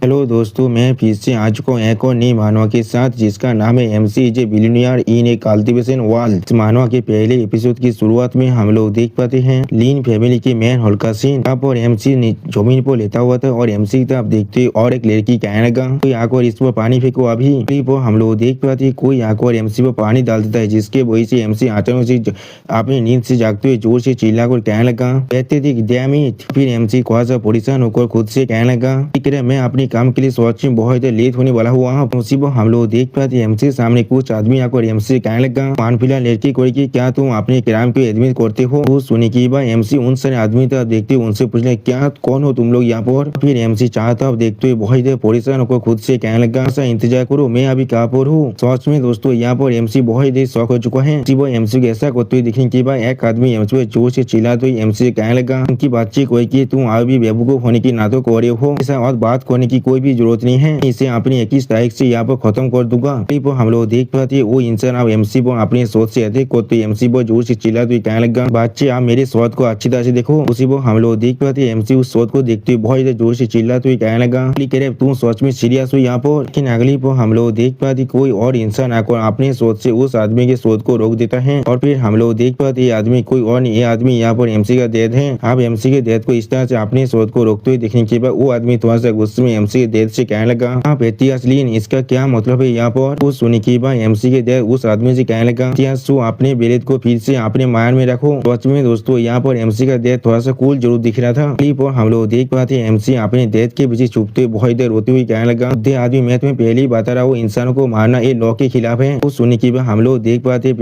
Hello दोस्तों, मैं फिर से आ चुका हूँ एक और नई मानवा के साथ जिसका नाम है MC is a billionaire in A cultivation world. इस मानवा के पहले एपिसोड की शुरुआत में हम लोग देख पाते हैं लीन फैमिली के मैन हॉल का सीन। यहाँ पर एमसी जमीन पर लेटा हुआ था और एमसी की तरफ देखते और एक लड़की कहने लगा कोई आकर इस पर पानी फेंको। अभी पर हम लोग देख पाते कोई आकर एमसी पर पानी डाल देता है, जिसके वजह से एमसी अचानक से अपनी नींद से जागते हुए जोर से चिल्लाकर कहने लगा कहते थे डैम इट। फिर एमसी थोड़ा सा परेशान होकर खुद से कहने लगा मैं अपनी काम के लिए सोच में बहुत लेट होने वाला हुआ। उसी पर हम लोग देख पाते एमसी सामने कुछ आदमी आकर एमसी कहने लगा मान फिलहाल लड़की कोई की क्या तुम अपने क्राइम को एडमिट करते हो। वो सुनी की बात एमसी उन सारे आदमी तक देखते उनसे पूछने क्या कौन हो तुम लोग यहाँ पर। फिर एमसी चाहता अब देखते हुए बहुत देर परेशान होकर खुद से कहने लगा ऐसा इंतजार करो मैं अभी कहाँ पर हूँ। सच में दोस्तों यहाँ पर एमसी बहुत देर शौक हो चुका है। वो एमसी को ऐसा करते हुए दिखने के बाद एक आदमी एमसी को जोर से चिल्लाते हुए एमसी कहने लगा उनकी बातचीत कोई की तुम अभी बेवकूफ होने की ना तो कर रहे हो, ऐसा और बात करने की कोई भी जरूरत नहीं है। इसे अपनी 21 तारीख से यहाँ पर खत्म कर दूंगा। हम लोग देख पाते वो इंसान अब एमसी पर अपने सोच से अधिक को एमसी पर जोर से चिल्लाते हुए कहने लगा बच्चे आप मेरे सोच को अच्छी तरह से देखो। उसी पर हम लोग देख पाते एमसी उस सोच को देखते हुए बहुत जोर से चिल्लाते हुए कहने लगा कह तुम सोच में सीरियस हो यहाँ पर। लेकिन अगली पर हम लोग देख पाते कोई और इंसान आकर अपने सोच से उस आदमी के सोच को रोक देता है और फिर हम लोग देख पाते ये आदमी कोई और नहीं, ये आदमी यहाँ पर एमसी का डेथ है। अब एमसी के डेथ को इस तरह से अपने सोच को रोकते हुए देखने के बाद वो आदमी थोड़ा सा गुस्से में एमसी के डेथ से कहने लगा आप इतिहासलीन इसका क्या मतलब है यहाँ पर। उस सुनी की बात एमसी के डेथ उस आदमी से कहने लगा इतिहास अपने बेलेट को फिर से अपने मायर में रखो। सच में दोस्तों यहाँ पर एमसी का डेथ थोड़ा सा कूल जरूर दिख रहा था। क्लिप और हम लोग देख पाते एमसी अपने डेथ के पीछे छुपते बहुत देर रोते हुए कहने लगा आदमी मैं तुम्हें पहले ही बता रहा हूँ इंसानों को मारना ये लॉ के खिलाफ है। उस सुनी की बात हम लोग देख पाते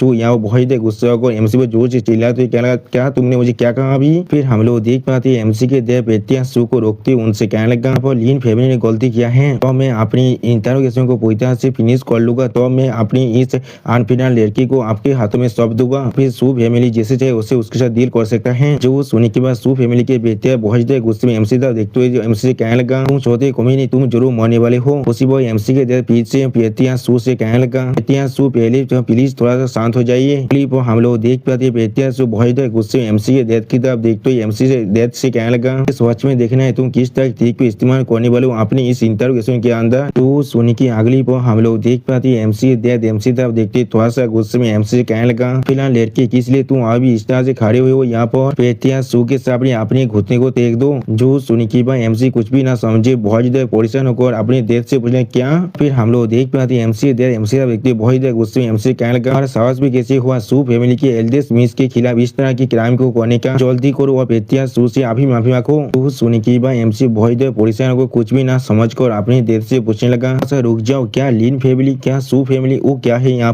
यहाँ बहुत देर गुस्सा होकर एमसी पर जोर से चिल्लाते हुए कहने लगा क्या तुमने मुझे क्या कहा अभी। फिर हम लोग देख पाते एमसी के डेथ पेटियासू को रोकते उनसे कहने लगा लीन फैमिली ने गलती किया है तो मैं अपनी इंटरोगेशन को पूरी तरह से फिनिश कर लूंगा, तो मैं अपनी इस अनफिनल लड़की को आपके हाथों में सौंप दूंगा। फिर सू फैमिली जैसे चाहे उससे उसके साथ डील कर सकता है। जो सुनने के बाद सू फैमिली के बेटे बहुत देर गुस्से में एमसी तक देखते हुए एमसी से कहने लगा तुम छोटे कमी नहीं तुम जरूर मरने वाले हो। उसी वो एमसी के देर पीछे पेटिया सू से कहने लगा पेटिया सू पहले प्लीज थोड़ा सा शांत हो जाइए। क्लिप हम लोग देख पाते पेटिया सू बहुत देर गुस्से में एमसी के डेथ की तरफ देखते हुए एमसी से डेथ से कहने लगा सच में देखना है तुम किस तरह ट्रिक को इस्तेमाल करने वाले हो अपनी इस इंटरोगेशन के अंदर। तो सुनी की अगली पर हम लोग देख पाते एमसी डेथ एमसी तरफ देखते थोड़ा सा गुस्से में एमसी से कहने लगा फिलहाल लड़के किस लिए तुम अभी इस तरह से खड़े हुए हो यहाँ पर। पेटिया सू के सामने अपने घुटने को टेक दो। जो सुनी की बात एमसी कुछ भी ना समझे बहुत देर परेशान होकर अपने डेथ से पूछने क्या। फिर हम लोग देख पाते एमसी डेथ एमसी तरफ देखते बहुत देर गुस्से में एमसी कहने लगा साहस भी कैसे हुआ सू फैमिली के एल्डेस्ट मिस के खिलाफ इस तरह की क्राइम को करने का, जल्दी करो और पेटिया सू से अभी माफी मांगो। तो सुनी की बात एमसी बहुत देर परेशान होकर कुछ भी ना समझ कर अपने डेथ से पूछने लगा रुक जाओ क्या लीन फैमिली क्या सू फैमिली वो क्या है यहाँ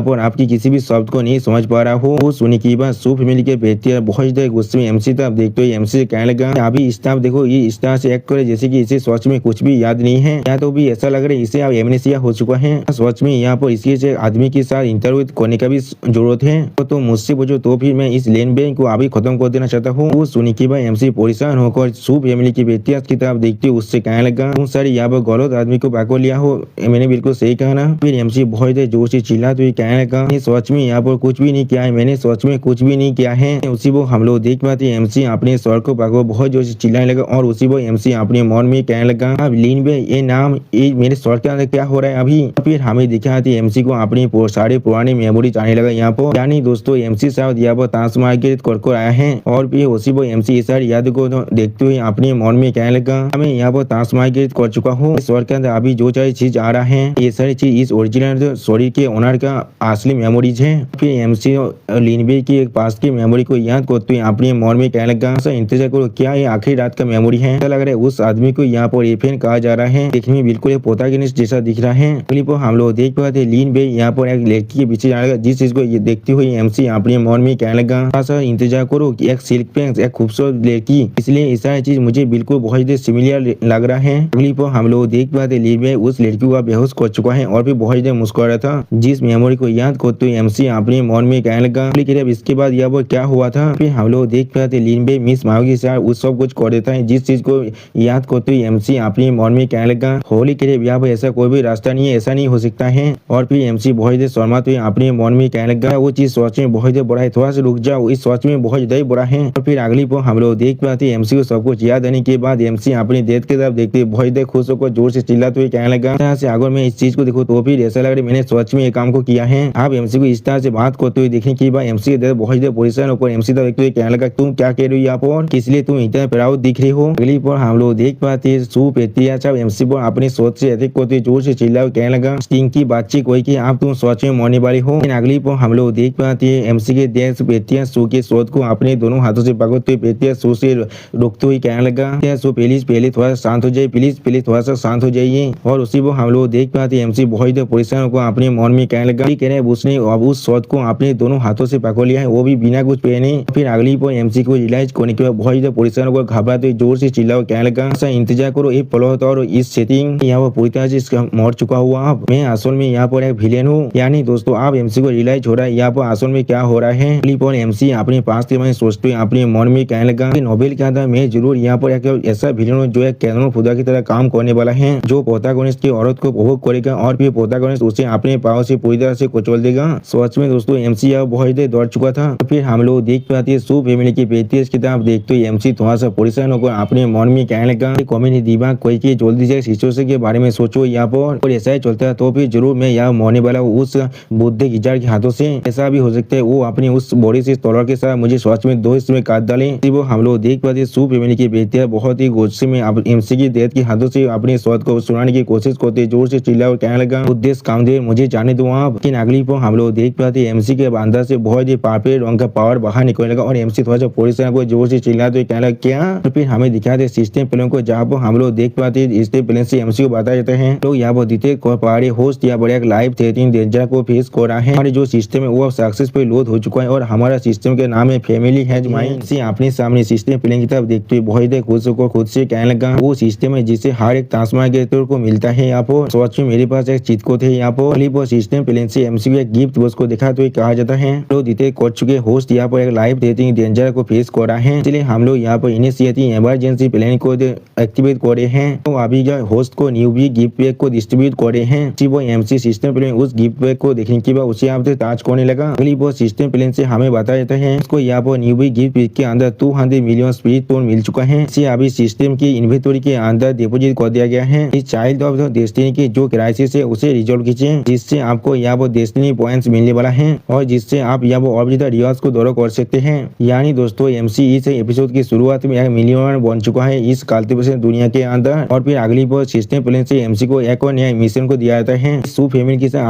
पर आपकी किसी भी शब्द को नहीं समझ पा रहा हो। वो सुनी की बात सू फैमिली के बेटे बहुत देर गुस्से में एमसी तरफ देखते हुए एमसी से कहने लगा अभी इस तरफ देखो ये इस तरह से एक्ट करे जैसे कि इसे सच में कुछ भी याद नहीं है या तो भी ऐसा लग रहा है इसे अब एमनेसिया हो चुका है। सच में यहाँ पर इसके आदमी के साथ इंटरव्यू करने का भी जरूरत है तो मुझसे पूछो तो फिर मैं इस लेन देन को अभी खत्म कर देना चाहता हूँ। वो सुनी की बात एमसी परेशान होकर सू फैमिली की बेटिया की तरफ देखते हुए उससे कहने लगा तुम सारे यहाँ पर गलत आदमी को पकड़ लिया हो, मैंने बिल्कुल सही कहा ना। फिर एमसी बहुत देर जोर से चिल्लाते हुए कहने लगा सच में यहाँ पर कुछ भी नहीं किया है, मैंने सच में कुछ भी नहीं किया है। उसी वो हम लोग देख पाते एमसी अपने सर को पकड़ बहुत जोर से चिल्लाने लगा और उसी वो एमसी अपने मन में कहने लगा अब लीन बे ये नाम ये मेरे सर के अंदर क्या हो रहा है अभी। फिर हमें दिखाती एमसी को अपनी सारे पुरानी मेमोरी आने लगा यहाँ पर। यानी दोस्तों एमसी साहब यहाँ पर ताश मार के कर आया है और फिर उसी वो एमसी इस सारी याद को देखते हुए अपने मन में कहने लगा मैं यहाँ पर ताश मार के कर चुका हूँ, सर के अंदर अभी जो सारी चीज आ रहा है ये सारी चीज इस ओरिजिनल शरीर के ओनर का असली मेमोरीज है। फिर एमसी लिनबे की एक पास की मेमोरी को याद करते हुए अपने मन में कहने लगा इंतजार करो क्या ये आखिरी रात का मेमोरी है। ऐसा लग रहा है उस आदमी को यहाँ पर एफएन कहा जा रहा है, देखने में बिल्कुल प्रोटैगनिस्ट जैसा दिख रहा है। क्लिप हम लोग देख पाते लिनबे यहाँ पर एक लड़की के पीछे जाने लगा जिस चीज को देखते हुए एमसी अपने मन में कहने लगा सर इंतजार करो एक सिल्क पैंट एक खूबसूरत लड़की, इसलिए ये सारी चीज मुझे बिल्कुल बहुत देर सिमिलर लग रहा है। क्लिप हम लोग देख पाते लिनबे उस लड़की को बेहोश कर चुका है और फिर बहुत देर मुस्कुरा रहा था जिस मेमोरी को याद करते हुए एमसी अपने मन में कहने लगा लेकिन इसके बाद यह वो क्या हुआ था। फिर हम लोग देख पाते लिनबे मिस माओ के साथ उस सब कुछ कर देता है जिस चीज को याद करते हुए एमसी अपने मन में कहने लगा होली के लिए यहाँ ऐसा कोई भी रास्ता नहीं है, ऐसा नहीं हो सकता है। और फिर एमसी बहुत देर शर्माते हुए अपने मन में कहने लगा वो चीज सोच में बहुत देर बड़ा है, थोड़ा सा रुक जाओ, इस सोच में बहुत ज्यादा ही बड़ा है। और फिर अगली पर हम लोग देख पाते एमसी को सब कुछ याद आने के बाद एमसी अपनी डेथ डेथ की तरफ देखते हुए बहुत ही खुश होकर जोर से चिल्लाते हुए कहने लगा, तरह से अगर मैं इस चीज को देखूं तो फिर ऐसा लग रहा है मैंने सच में ये काम को किया है। आप एमसी को इस तरह से बात करते हुए देखें कि भाई एमसी के बहुत ही परेशान होकर एमसी तरफ देखते हुए कहने लगा, तुम क्या कह रही हो यहाँ पर, किस लिए तुम इतना प्राउड दिख रही हो। अगली पर हम लोग देख पाते हैं सूप एमसी पर अपनी सोच से अधिक करते जोर से चिल्ला कहने लगा, की बातचीत कोई की आप तुम सोच में मरने वाली हो। अगली पर हम लोग देख पाते हैं एमसी के देश पेटिया सू के शोध को अपने दोनों हाथों से पकड़ते हुए पेटिया सू से रोकते हुए कहने लगा, सो प्लीज पहले थोड़ा सा शांत हो जाइए, प्लीज थोड़ा सा शांत हो जाइए। और उसी को हम लोग देख पाते हैं एमसी बहुत परेशान को अपने मन में कहने लगा, कह रहे उसने अब उस शोध को अपने दोनों हाथों से पकड़ लिया है, वो भी बिना कुछ पहने। फिर अगली पर एमसी को रियलाइज करने के बाद बहुत परेशान होकर घबराते जोर से चिल्ला कहने लगा, इंतजार करो एक पल और इस सेटिंग यहाँ पर पूरी तरह से मर चुका हुआ अब मैं असल में यहाँ पर एक विलेन हूँ। यानी दोस्तों आप एमसी को रियलाइज हो रहा है यहाँ पर असल में क्या हो रहा है। अगली पर एमसी अपने पास के सोचते हुए अपने मन में कहने लगा, नोबेल क्या था मैं जरूर यहाँ पर एक ऐसा विलेन हूँ जो एक कैनन खुदा की तरह काम करने वाला है, जो प्रोटैगनिस्ट की औरत को उपभोग करेगा और फिर प्रोटैगनिस्ट उसे अपने पाव से पूरी तरह से कुचल देगा। सच में दोस्तों एमसी यहाँ बहुत ही दौड़ चुका था। फिर हम लोग देख पाते हैं सू फैमिली की बेहतरीन किताब देखते हुए एमसी थोड़ा सा परेशान होकर अपने मन में कहने लगा, कॉमेडी दिमाग कोई की जल्दी से सिचुएशन के बारे में सोचो यहाँ पर, और ऐसा ही चलता है तो फिर जरूर मैं यहाँ मरने वाला हूँ उस बुद्धि गिजार के हाथों से। ऐसा भी हो सकता है वो अपनी उस बॉडी से तलवार के साथ मुझे सच में 2 हिस्से में काट डाले। वो हम लोग देख पाते सू फैमिली की बेहतर बहुत ही गुस्से में एमसी की डेथ के हाथों से अपनी स्वाद को सुनाने की कोशिश करते जोर से चिल्ला और कहने लगा, उद्देश्य कामदेव मुझे जाने दो आप। लेकिन अगली पर हम लोग देख पाते एमसी के अंदर से बहुत ही पापे रंग का पावर बाहर निकलने लगा और एमसी थोड़ा सा परेशान को जोर से चिल्लाते हुए कहने लगा क्या। तो फिर हमें दिखाते सिस्टम प्लेन को जहाँ पर हम लोग देख पाते सिस्टम प्लेन से एमसी को बताया जाता है लोग यहाँ पर द्वितीय पहाड़ी होस्ट या बड़े लाइफ थ्रेटनिंग डेंजर को फेस कर रहा है। हमारे जो सिस्टम है वो सक्सेसफुल लोड हो चुका है और हमारा सिस्टम के नाम है फैमिली हैज माइंड। से अपने सामने सिस्टम प्लेन की तरफ देखते हुए बहुत ही खुश होकर खुद से कहने लगा, वो सिस्टम है जिसे हर एक ट्रांसफर को मिलता है यहाँ पर। सच में मेरे पास एक चीट कोड है यहाँ पर। सिस्टम प्लेन से एमसी को एक गिफ्ट बॉक्स को दिखा तो कहा जाता है लोग द्वितीय कर चुके होस्ट यहाँ पर एक लाइफ थ्रेटनिंग डेंजर को फेस कर रहा है, इसलिए हम लोग यहाँ पर इनिशिएटिव इमरजेंसी प्लान को एक्टिवेट कर रहे हैं। तो अभी जो होस्ट को न्यू भी गिफ्ट पैक को डिस्ट्रीब्यूट कर रहे हैं। वो एमसी सिस्टम प्लेन उस गिफ्ट पैक को देखने के बाद उसे आप टाच करने लगा। अगली वो सिस्टम प्लेन से हमें बताया जाता है उसको यहाँ पर न्यू भी गिफ्ट पैक के अंदर 200 मिलियन स्पिरिट टोन मिल चुका है। इसे अभी सिस्टम की इन्वेंटरी के अंदर डिपोजिट कर दिया गया है। इस चाइल्ड ऑफ डेस्टिनी की जो क्राइसिस है उसे रिजोल्व कीजिए, जिससे आपको यहाँ पर डेस्टिनी पॉइंट्स मिलने वाला है और जिससे आप यहाँ पर और ज्यादा रिवार्ड्स को दौरा कर सकते हैं। यानी दोस्तों एमसी इस एपिसोड की शुरुआत में 1 मिलियन बन चुका है इस कल्टिवेशन दुनिया के अंदर। और फिर अगली बार सिस्टम प्लेन से एमसी को एक और नया मिशन को दिया जाता है, सू फैमिली के साथ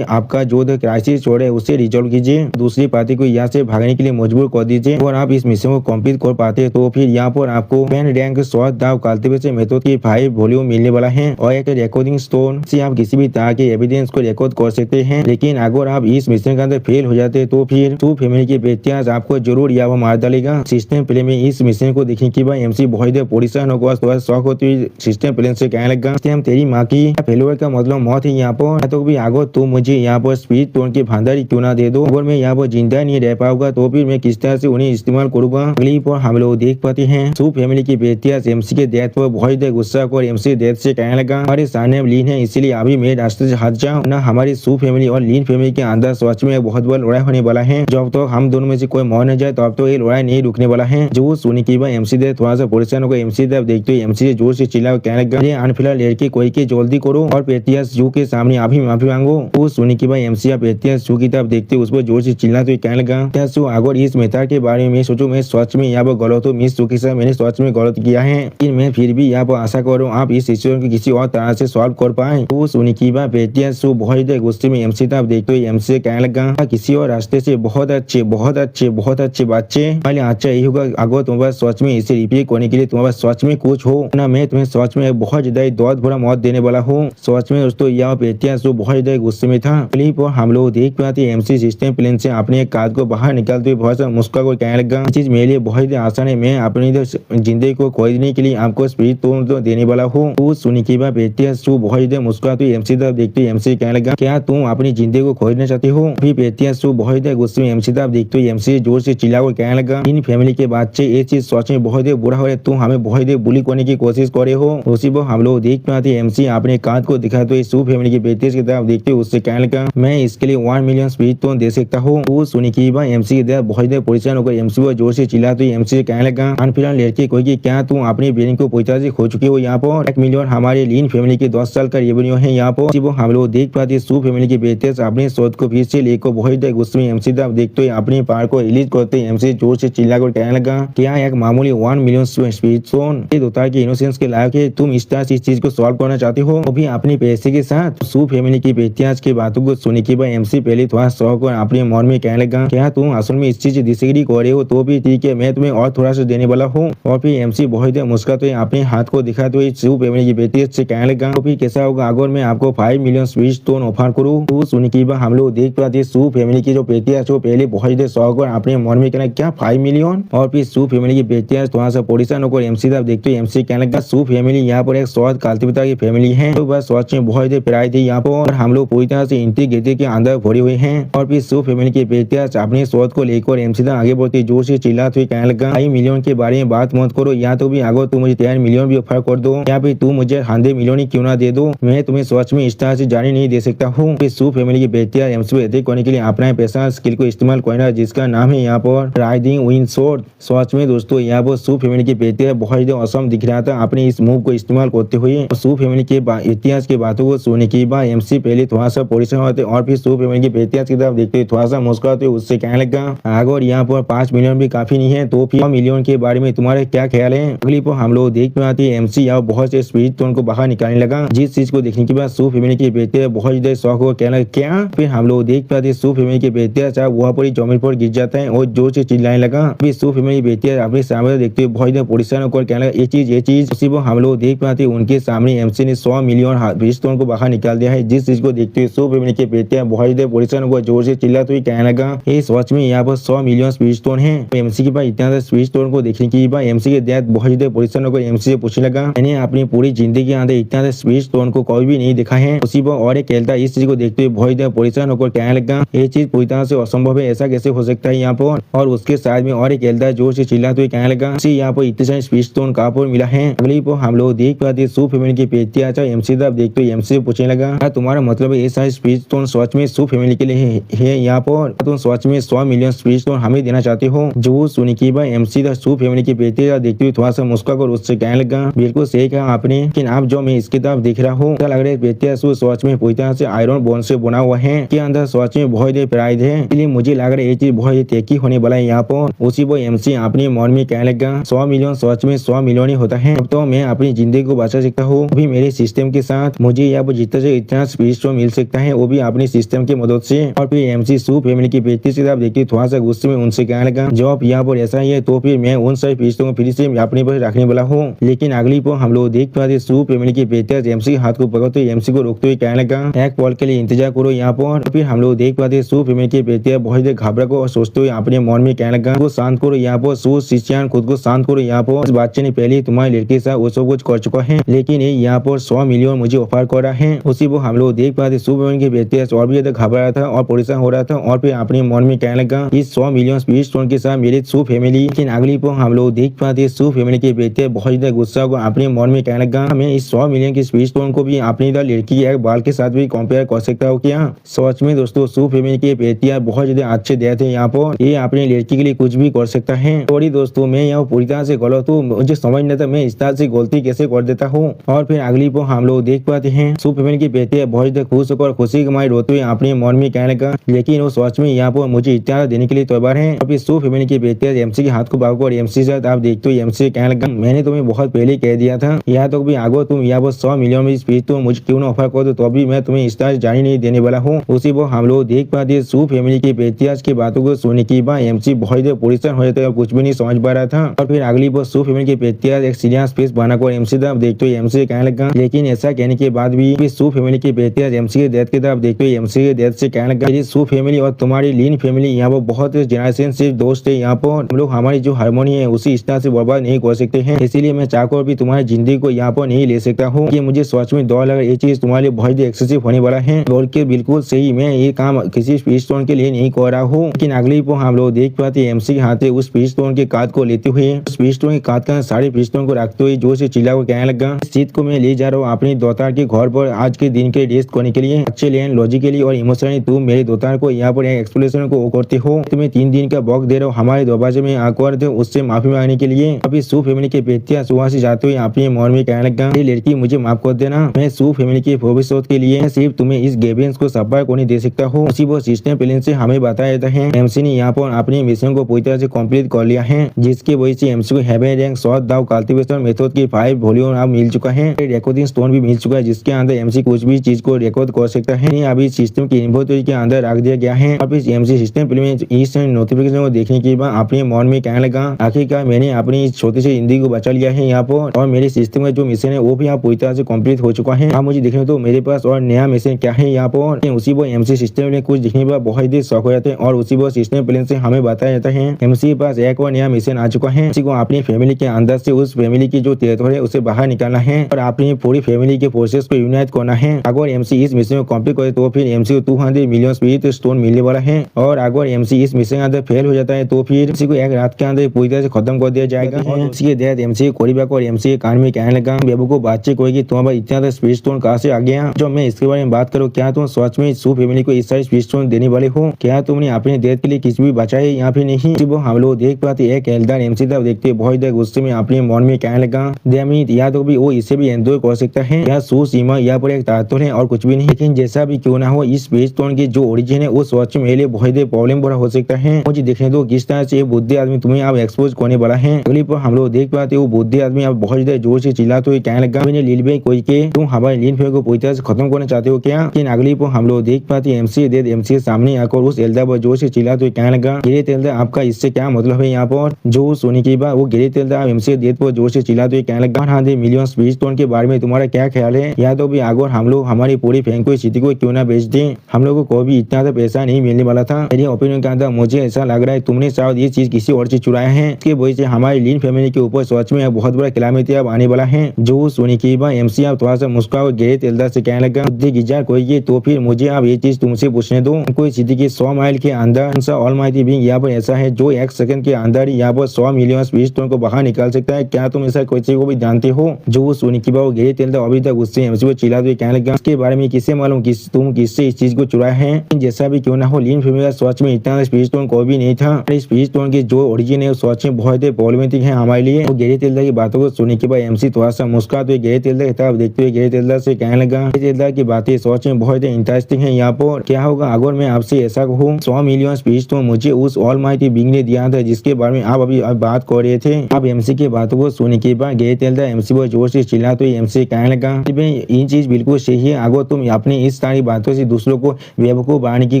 आपका जो क्राइसिस छोड़ है उसे रिजोल्व कीजिए, दूसरी पार्टी को यहाँ से भागने के लिए मजबूर कर दीजिए। और आप इस मिशन को कंप्लीट कर पाते हैं तो फिर यहाँ पर आपको पेन रैंक शॉर्ट दाव कल्टिवेशन मेथड की 5 वॉल्यूम मिलने वाला है और एक रिकॉर्डिंग स्टोन से आप किसी भी तरह के एविडेंस को रिकॉर्ड कर सकते हैं। लेकिन अगर आप इस मिशन के अंदर फेल हो जाते हैं तो फिर सू फैमिली के बेटियाज आपको जरूर यहाँ मार डालेगा। सिस्टम प्लेन में इस मिशन को देखने के बाद एमसी बहुत परेशान होगा, थोड़ा शौक होती हुई सिस्टम प्लेन से कहने लगा, तेरी माँ की फेलुअर का मतलब मौत है यहाँ पर, तो भी आगो तुम मुझे यहाँ पर स्पीड टोन की भंडारी क्यों ना दे दो। अगर मैं यहाँ पर जिंदा नहीं रह पाऊंगा तो फिर मैं किस तरह से उन्हें इस्तेमाल करूंगा। अगली पर हम लोग देख पाते हैं सू फैमिली की बेटिया एमसी के डेथ पर बहुत गुस्सा और एमसी डेथ से कहने लगा, हमारे सामने लीन है इसलिए अभी मेरे रास्ते से हट जाओ ना। हमारी सू फैमिली और लीन फैमिली के अंदर सच में बहुत बड़ा लड़ाई होने वाला है। जब तक हम दोनों में से कोई मर न जाए तब तो ये लड़ाई नहीं रुकने वाला है। जो सुनी की बात एमसी दे थोड़ा सा परेशान होगा। एमसी देव देखते हुए एमसी से जोर से चिल्ला कहने लगा, ये अनफिलहाल लड़की कोई की जल्दी करो और पेटियास जू के सामने अभी माफी मांगो। वो सुनी की बात एमसी या पेटियास जू की तरफ देखते उस पर जोर से चिल्लाते हुए कहने लगा, क्या सू अगर इस मेथड के बारे में सोचो मैं सच में यहाँ पर गलत हूँ, मिस जू के साथ मैंने सच में गलत किया है, लेकिन मैं फिर भी यहाँ पर आशा करूँ आप इस सिचुएशन को किसी और तरह से सॉल्व कर पाए। वो सुनी की बात पेटियास जू बहुत गुस्से में एमसी तरफ देखते हुए एमसी से कहने लगा, किसी और रास्ते से बहुत अच्छे बच्चे पहले अच्छा यही होगा अगर तुम्हारे सच में इसे रिपीट करने के लिए तुम्हारे सच में कुछ हो ना, मैं तुम्हें सच में बहुत ज्यादा दौड़ भरा मौत देने वाला हूँ। सच में दोस्तों यह पेटियास जो बहुत ज्यादा गुस्से में था। क्लिप और हम लोग देख पाते एमसी सिस्टम प्लेन से अपने एक कार्ड को बाहर निकालते हुए बहुत सा मुस्कुरा को कहने लगा, चीज मेरे लिए बहुत आसान है, मैं अपनी जिंदगी को खरीदने के लिए आपको स्पिरिट तो देने वाला हूँ। तो सुनी की बात पेटियास जो बहुत ज्यादा मुस्कुराते हुए एमसी तरफ देखते हुए एमसी कहने लगा, क्या तुम अपनी जिंदगी को खरीदना चाहते हो। फिर पेटियास जो बहुत ज्यादा गुस्से में एमसी तरफ देखते हुए एमसी जोर से चिल्ला कर कहने लगा, इन फैमिली के बच्चे ये चीज सच में बहुत बुरा हो, तुम हमें बहुत बुली करने की कोशिश करे हो। उसी पर हम लोग देख पाते एमसी अपने कार्ड को दिखाते हुए सू फैमिली की बेटी की तरफ देखते हुए उससे कहने लगा, मैं इसके लिए 1 मिलियन स्पिरिट टोन दे सकता हूँ। वो सुनी की बात एमसी की तरफ बहुत परेशान होकर एमसी को जोर से चिल्लाते हुए एमसी से कहने लगा, अनफिलहाल लड़की कोई क्या तुम अपनी बहन को पूरी 85 हो चुकी हो। यहाँ पर 1 मिलियन हमारे लीन फैमिली के 10 साल का रेवेन्यू है। यहाँ पर वो हम लोग देख पाते सू फैमिली के बेहतर अपने शोध को फिर से लेकर बहुत उसमें एमसी आप देखते हो अपने पार को रिलीज करते एमसी जोर से चिल्ला कर कहने लगा क्या एक मामूली 1 मिलियन स्पीड जोन दोतार के इनोसेंस के लायक है। तुम इस तरह से इस चीज को सॉल्व करना चाहते हो वो भी अपने पैसे के साथ। सू फैमिली की बेहतियाज की बातों को सुनने के बाद एमसी पहले थोड़ा शौक और अपने मन में कहने लगा क्या तुम असल में इस चीज से डिसएग्री कर रहे हो तो भी ठीक है, मैं तुम्हें और थोड़ा सा देने वाला हूँ। और फिर एमसी बहुत मुस्कुराते हुए अपने हाथ को दिखाते हुए सू फैमिली की बेहतियत से कहने लगा तो फिर कैसा होगा अगर मैं आपको 5 मिलियन स्पीड जोन ऑफर करूँ। तो सुनने के बाद हम लोग देख पाते सू फैमिली की जो बेहतियाज वो पहले बहुत शौक और अपने मन में कहना क्या 5 मिलियन। और फिर सू फैमिली की बेहतियाज थोड़ा सा परेशान होकर एमसी तक देखते एमसी कहने लगा सू फैमिली यहाँ पर एक स्वाद काल्तिपिता की फैमिली है तो बस सोच में बहुत प्राय थी यहाँ पर हम लोग पूरी तरह से इंटीग्रेटी के अंदर भरे हुए हैं। और फिर सू फैमिली की बेहतियाज अपने स्वाद को लेकर एमसी तक आगे बढ़ती जोर से चिल्लाते हुए कहने लगा 5 मिलियन के बारे में बात मत करो या तो भी अगर तुम मुझे 13 मिलियन भी ऑफर कर दो या फिर तुम मुझे 100 मिलियन ही क्यों ना दे दो, मैं तुम्हें सोच में इस तरह से जाने नहीं दे सकता हूँ। फिर सू फैमिली की बेहतियाज एमसी को करने के लिए अपना पैसा स्किल को इस्तेमाल करना जिसका नाम है यहाँ पर राइडिंग विंड शॉट। सच में दोस्तों यहाँ पर सू फैमिली की बेहतियाज बहुत असम दिख रहा था अपने इस मूव को इस्तेमाल करते हुए। सू फैमिली के इतिहास की बातों को सुनने के बाद एमसी पहले थोड़ा सा परेशान होते और फिर सू फैमिली की बेहतियाज की तरफ देखते थोड़ा सा मुस्कुराते उससे कहने लगा अगर यहाँ पर 5 मिलियन भी काफी नहीं है तो फिर 1 मिलियन के बारे में तुम्हारे क्या ख्याल है। अगली पर हम लोग देख पाते एमसी यहाँ बहुत से स्पीड तो उनको बाहर निकालने लगा जिस चीज को देखने के बाद सू फैमिली की बेहतियाज बहुत शौक हो कहना क्या। फिर हम लोग देख पाते सू फैमिली की बेहतियाज वहाँ पर जमीन पर गिर जाता है और जोर से चिल्लाने लगा। फिर सू फैमिली बेहतियाज अपने सामने देखते हुए बहुत परेशान होकर कहने लगा ये चीज उसी पर हम लोग देख पाते उनके सामने एमसी ने 100 मिलियन पिस्टन को बाहर निकाल दिया है जिस चीज को देखते हुए सू फैमिली के बेहतियाज बहुत परेशान होकर जोर से चिल्लाते हुए कहने लगा ये सच में यहाँ पर 100 मिलियन स्पीड है। एमसी के पास इतना स्पीड को देखने के बाद एमसी के डैड बहुत परेशान होकर एमसी से पूछने लगा मैंने अपनी पूरी जिंदगी के अंदर इतना स्पीड को कोई भी नहीं देखा है। उसी पर और एक खेलता इस चीज को देखते हुए बहुत परेशान होकर कहने लगा ये चीज पूरी तरह से असंभव है, ऐसा कैसे हो सकता है यहाँ पर। और उसके साथ में और एक खेलता जोर से चिल्लाते हुए कहने लगा यहाँ पर इतने सारे स्पीड कहाँ पर मिला है। अगली पर हम लोग देख पाते सू फैमिली की बेहतियाज एमसी तब देखते हुए एमसी से पूछने लगा तुम्हारा मतलब ये सारे स्पीड सच में सू फैमिली के लिए है यहाँ पर तुम सच में 100 मिलियन स्पीड हमें देना चाहते हो। जो सुनी की बात एमसी सू फैमिली की बेहतियाज देखते हुए थोड़ा सा मुस्कुराकर उससे कहने लगा बिल्कुल सही कहा आपने लेकिन आप जो मैं इसकी तरफ देख रहा हूँ लग रहा है बेहतियाज सच में पूरी तरह से आयरन बोन से बना हुआ है के अंदर सच में बहुत प्राइड है इसलिए मुझे लग रहा है ये चीज बहुत तेजी होने वाला है यहाँ पर। उसी वो एमसी अपने मन में कहने लगा 100 मिलियन सच में 100 मिलियन ही होता है अब तो मैं अपनी जिंदगी को बचा सकता हूँ अभी मेरे सिस्टम के साथ मुझे यहाँ पर जितना से इतना स्पीड मिल सकता है वो भी अपने सिस्टम की मदद से। और फिर एमसी सू फैमिली की बेहती से देखती थोड़ा सा गुस्से में उनसे कहने लगा जब यहाँ पर ऐसा ही है तो फिर मैं उन सारी फीसों को फिर से अपने पास रखने वाला हूँ। लेकिन अगली पर हम लोग देख पाते सू फैमिली की बेहतर एमसी के हाथ को पकड़ते एमसी को रोकते हुए कहने लगा एक पल के लिए इंतजार करो यहाँ पर। फिर हम लोग देख पाते सू फैमिली की बेहतर बहुत घबरा को और सोचते हुए अपने मन में कहने लगा को शांत करो यहाँ पर सू शिष्यान खुद को शांत करो यहाँ पर। इस बच्चे ने पहले तुम्हारी लड़के के साथ वो सब कुछ कर चुका है लेकिन ये यहाँ पर 100 मिलियन मुझे ऑफर कर रहा है। उसी वो हम लोग देख पाते सू फैमिली की बेहतर और भी ज्यादा घबरा रहा था और परेशान हो रहा था और फिर अपने मन में कहने लगा इस 100 मिलियन स्पीड स्टोन के साथ मेरे सू फैमिली। लेकिन अगली पर हम लोग देख पाते सू फैमिली के बेहतर बहुत ज्यादा गुस्सा को अपने मन में कहने लगा मैं इस 100 मिलियन की स्पीड स्टोन को भी अपनी लड़की के बाल के साथ भी कंपेयर कर सकता हूँ क्या। सच में दोस्तों सू फैमिली के बेहतियार बहुत ज्यादा अच्छे देते हैं यहाँ पर ये अपनी लड़की के लिए कुछ भी कर सकता है। सॉरी दोस्तों मैं यहाँ पूरी तरह से गलत हूँ, मुझे समझ नहीं था मैं इस तरह से गलती कैसे कर देता हूँ। और फिर अगली पर हम लोग देख पाते हैं सू फैमिली की बेहतियार बहुत ज्यादा खुश होकर खुशी कमाई रोते हुए अपने मन में कहने लगा लेकिन वो सच में यहाँ पर मुझे इतना देने के लिए तैयार है। और फिर सू फैमिली की बेहतियार एमसी के हाथ को भागकर एमसी से आप देखते हो एमसी कहने लगा मैंने तुम्हें बहुत पहले कह दिया था यहाँ तक भी आगो तुम यहाँ पर 100 मिलियन में स्पीड तो मुझे क्यों ना ऑफर कर दो तो अभी मैं तुम्हें इस तरह जाने नहीं देने वाला हूँ। उसी वो हम लोग देख पाते सू फैमिली की बेहतियाज की बातों को सुनने के बाद एमसी बहुत परेशान हो जाता है और कुछ भी नहीं समझ पा रहा था। और फिर अगली बार सू फैमिली की बेहतियाज एक सीरियस फेस बनाकर एमसी तरफ देखते हुए एमसी कहने लगा लेकिन ऐसा कहने के बाद भी सू फैमिली की बेहतियाज एमसी के डेथ की तरफ देखते हुए एमसी के डेथ से कहने लगा सू फैमिली और तुम्हारी लीन फैमिली यहाँ पर बहुत जनरेशन से दोस्त है यहाँ पर हम लोग हमारी जो हारमोनी है उसी इस तरह से बर्बाद नहीं कर सकते हैं इसीलिए मैं चाहकर भी तुम्हारी जिंदगी को यहाँ पर नहीं ले सकता हूँ कि मुझे सच में डर लगा ये चीज तुम्हारे लिए बहुत एक्सेसिव होने वाला है। बोल के बिल्कुल सही मैं ये काम किसी स्पीड स्टोन के लिए नहीं कर रहा हूँ। लेकिन अगली पर हम लोग देख पाते एमसी के हाथ उस स्पीड स्टोन के काट को लेते हुए स्पीड स्टोन के काट का सारे स्पीड स्टोन को रखते हुए जोर से चिल्ला को कहने लगा इस चीज को मैं ले जा रहा हूँ अपने दोतार के घर पर आज के दिन के रेस्ट करने के लिए अच्छे लेन लॉजिकली और इमोशनली तुम मेरे दोतार को यहाँ पर एक्सप्लेनेशन को करते हो तुम्हें 3 दिन का वक्त दे रहा हूँ हमारे दरवाजे में आकर उससे माफी मांगने के लिए। अभी सू फैमिली के बेहतियार वहाँ से जाते हुए अपने मन में कहने लगा, ये लड़की मुझे माफ कर देना, मैं सू फैमिली के भविष्य के लिए सिर्फ तुम्हें इस गेबियंस को सफर को नहीं दे सकता हूँ। उसी वो सिस्टम प्लान से हमें बताया जाता है एमसी ने यहाँ पर अपनी मिशन को पूरी तरह से कंप्लीट कर लिया है, जिसके वजह से एमसी को हेवन रैंक शॉट दाव कल्टीवेशन मेथड की 5 वॉल्यूम अब मिल चुका है। रिकॉर्डिंग स्टोन भी मिल चुका है, जिसके अंदर एमसी कुछ भी चीज को रिकॉर्ड कर सकता है। अभी सिस्टम की इन्वेंटरी के अंदर रख दिया गया है। और इस एमसी सिस्टम प्लान में इस नोटिफिकेशन को देखने के बाद अपने मन में कहने लगा, आखिरकार मैंने अपनी इस छोटी सी जिंदगी को बचा लिया है यहाँ पर, और मेरे सिस्टम का जो मिशन है वो भी यहाँ पूरी तरह से कंप्लीट हो चुका है। अब मुझे देखने तो मेरे पास और नया मिशन क्या है यहाँ पर। उसी वो एमसी सिस्टम में कुछ दिखने पर बहुत ही शौक हो जाते हैं, और उसी वो सिस्टम प्लान से हमें बताया जाता है एमसी के पास एक और नया मिशन आ चुका है। उसी को अपनी फैमिली के अंदर से उस फैमिली की जो टेरिटोरी है उसे बाहर निकालना है और अपनी पूरी फैमिली के फोर्सेस को यूनाइट करना है। अगर एमसी इस मिशन को कंप्लीट करे तो फिर एमसी को 200 मिलियन स्पिरिट स्टोन मिलने वाला है, और अगर एमसी इस मिशन के अंदर फेल हो जाता है तो फिर इसी को एक रात के अंदर पूरी तरह से खत्म कर दिया जाएगा। इसके तहत एमसी कोरिबा और एमसी के कान में कहने लगा, बेबू को बातचीत कोई तुम्हारा इतना स्पिरिट स्टोन कहाँ से आ गया। जो मैं इसके बारे में बात करूँ, क्या तुम सच में सू फैमिली को इस सारे स्पिरिट स्टोन देने वाले हो? क्या तुमने अपने डेथ के लिए किसी भी बचा है या फिर नहीं? वो हम लोग देख पाते एक एल्डर एमसी तब देखते बहुत देर गुस्से में अपने मन में कहने लगा, डेमिट या तो भी वो इससे भी एंजॉय कर सकता है, या सू सीमा या पर एक तातुल है और कुछ भी नहीं। लेकिन जैसा भी क्यों ना हो, इस स्पिरिट स्टोन की जो ओरिजिन है वो सच में मेरे लिए बहुत देर प्रॉब्लम बड़ा हो सकता है। मुझे देखने दो किस तरह से बुद्धि आदमी तुम्हें अब एक्सपोज करने वाला है। अगली पर हम लोग देख पाते वो बुद्धि आदमी अब बहुत ज्यादा जोर से चिल्लाते हुए कहने लगा, मैंने लील कोई के तुम हमारे लीन फेम को पूरी तरह से खत्म करना चाहते हो क्या? लेकिन अगली पर हम लोग देख पाते एमसी डेथ एमसी के सामने आकर उस एल्डर पर जोर से चिल्लाते हुए कहने लगा, ग्रेट एल्डर आपका इससे क्या मतलब है? यहाँ पर जो सोने के बाद वो ग्रेट एल्डर एमसी डेथ पर जोर से चिल्लाते हुए कहने लगा, 100 मिलियन स्पिरिट स्टोन के बारे में तुम्हारा क्या ख्याल है? या तो भी अगर हम लोग हमारी पूरी फैंग को सिटी को क्यों ना बेच दें, हम लोगों को भी इतना तो पैसा नहीं मिलने वाला था। मेरी ओपिनियन के अंदर मुझे ऐसा लग रहा है तुमने शायद ये चीज किसी और से चुराया है। इसकी वजह से हमारी लीन फैमिली के ऊपर सच में बहुत बड़ा कैलामिटी अब आने वाला है। जो सोने के बाद एमसी अब थोड़ा सा मुस्कुरा ग्रेट एल्डर से कहने लगा, बुद्धि गिजार कोई तो फिर मुझे अब ये चीज तुमसे पूछने दो, कोई सिटी के 100 माइल के अंदर ऑलमाइटी बीइंग यहाँ पर ऐसा है जो 1 सेकंड के अंदर यहाँ पर 100 मिलियन स्पिरिट स्टोन को बाहर निकाल सकता है? क्या तुम ऐसा किसी को भी जानते हो? जो सोने के बाद ग्रेट एल्डर अभी तक उससे एमसी को चिल्लाते हुए कहने लगा, इसके बारे में किससे मालूम तुम किससे इस चीज को चुराया है? जैसा भी क्यों ना हो, लीन फैमिली का सच में इतना स्पिरिट स्टोन कोई भी नहीं था। स्पिरिट स्टोन की जो ओरिजिन है सच में बहुत प्रॉब्लमेटिक है हमारे लिए। तो ग्रेट एल्डर की बातों को सुनने के बाद एमसी थोड़ा सा मुस्कुराते हुए ग्रेट एल्डर की तरफ देखते हुए ग्रेट एल्डर से कहने लगा, ग्रेट एल्डर की बातें सच में बहुत इंटरेस्टिंग है। यहाँ पर क्या होगा अगर मैं आपसे ऐसा कहूँ 100 मिलियन स्पिरिट स्टोन मुझे उस ऑलमाइटी बीइंग ने दिया था जिसके बारे में आप अभी बात कर रहे थे। अब एमसी की बातों को सुनने के बाद ग्रेट एल्डर एमसी को जोर से चिल्लाते हुए एमसी कहने लगा, इन चीज बिल्कुल सही है। अगर तुम अपनी इस सारी बातों से दूसरों को बेवकूफ बनाने की